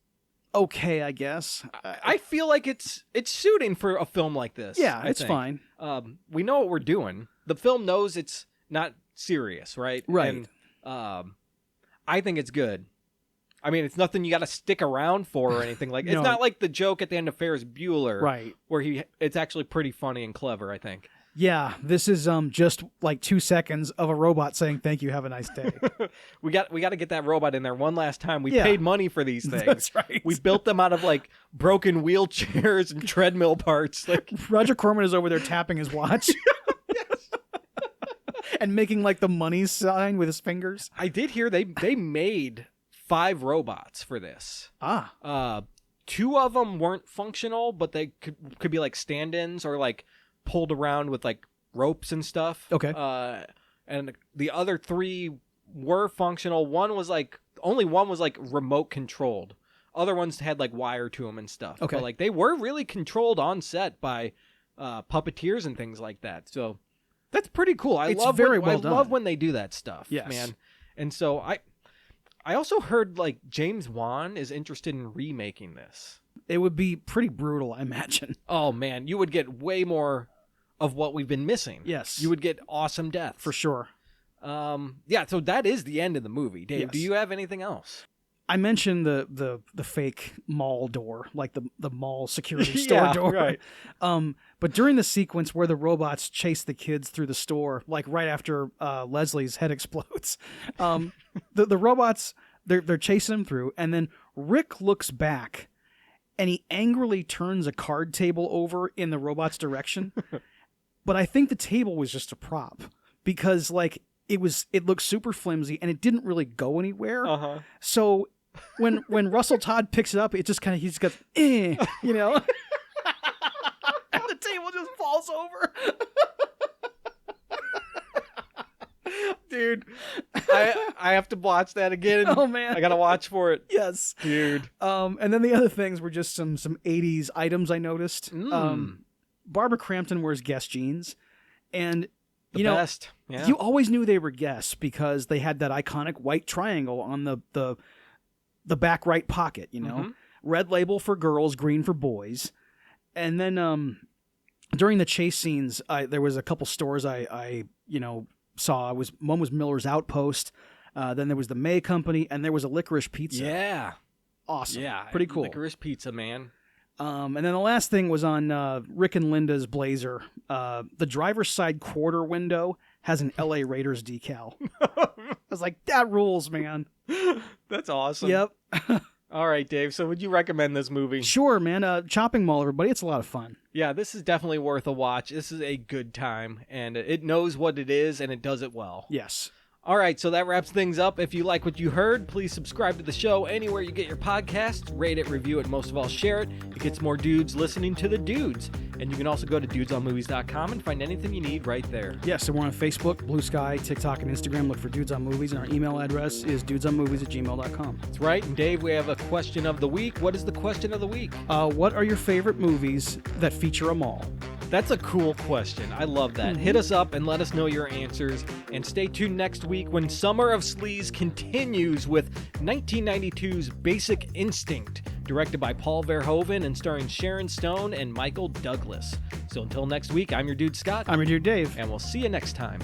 okay, I guess. I feel like it's suiting for a film like this. Yeah, it's fine. We know what we're doing. The film knows it's not serious, right? Right. And I think it's good. I mean, it's nothing you got to stick around for or anything like. No. It's not like the joke at the end of Ferris Bueller, right? Where it's actually pretty funny and clever, I think. Yeah, this is just like 2 seconds of a robot saying "Thank you, have a nice day." we got to get that robot in there one last time. We paid money for these things. That's right. We built them out of like broken wheelchairs and treadmill parts. Like Roger Corman is over there tapping his watch. And making like the money sign with his fingers. I did hear they made 5 robots for this. 2 of them weren't functional, but they could be like stand-ins or like pulled around with like ropes and stuff. Okay. And the other 3 were functional. Only one was like remote controlled. Other ones had like wire to them and stuff. Okay. But like they were really controlled on set by puppeteers and things like that. So that's pretty cool. I love when they do that stuff, man. And so I also heard like James Wan is interested in remaking this. It would be pretty brutal, I imagine. Oh man, you would get way more of what we've been missing. Yes. You would get awesome deaths. For sure. Yeah, so that is the end of the movie. Dave, Yes. do you have anything else? I mentioned the fake mall door, like the mall security store door. Right. But during the sequence where the robots chase the kids through the store, like right after Leslie's head explodes, the robots they're chasing him through, and then Rick looks back, and he angrily turns a card table over in the robot's direction. But I think the table was just a prop because like it looked super flimsy and it didn't really go anywhere. So when Russell Todd picks it up, it just kind of, he's got, you know, and the table just falls over. Dude, I have to watch that again. Oh man, I gotta watch for it. Yes, dude. And then the other things were just some 80s items I noticed. Barbara Crampton wears Guess jeans, and you know, best. Yeah. You always knew they were Guess because they had that iconic white triangle on the back right pocket, you know. Red label for girls, green for boys. And then during the chase scenes, there was a couple stores I saw. One was Miller's Outpost, then there was the May Company, and there was a Licorice Pizza. Yeah. Awesome. Yeah. Pretty cool. Licorice Pizza, man. And then the last thing was on Rick and Linda's Blazer. The driver's side quarter window has an LA Raiders decal. I was like, that rules, man. That's awesome. Yep. All right, Dave. So would you recommend this movie? Sure, man. Chopping Mall, everybody. It's a lot of fun. Yeah, this is definitely worth a watch. This is a good time, and it knows what it is, and it does it well. Yes. All right, so that wraps things up. If you like what you heard, please subscribe to the show anywhere you get your podcasts. Rate it, review it, and most of all, share it. It gets more dudes listening to the dudes. And you can also go to dudesonmovies.com and find anything you need right there. Yes, so we're on Facebook, Blue Sky, TikTok, and Instagram. Look for Dudes on Movies, and our email address is dudesonmovies@gmail.com. That's right. And Dave, we have a question of the week. What is the question of the week? What are your favorite movies that feature a mall? That's a cool question. I love that. Hit us up and let us know your answers. And stay tuned next week when Summer of Sleaze continues with 1992's Basic Instinct, directed by Paul Verhoeven and starring Sharon Stone and Michael Douglas. So until next week, I'm your dude Scott. I'm your dude Dave. And we'll see you next time.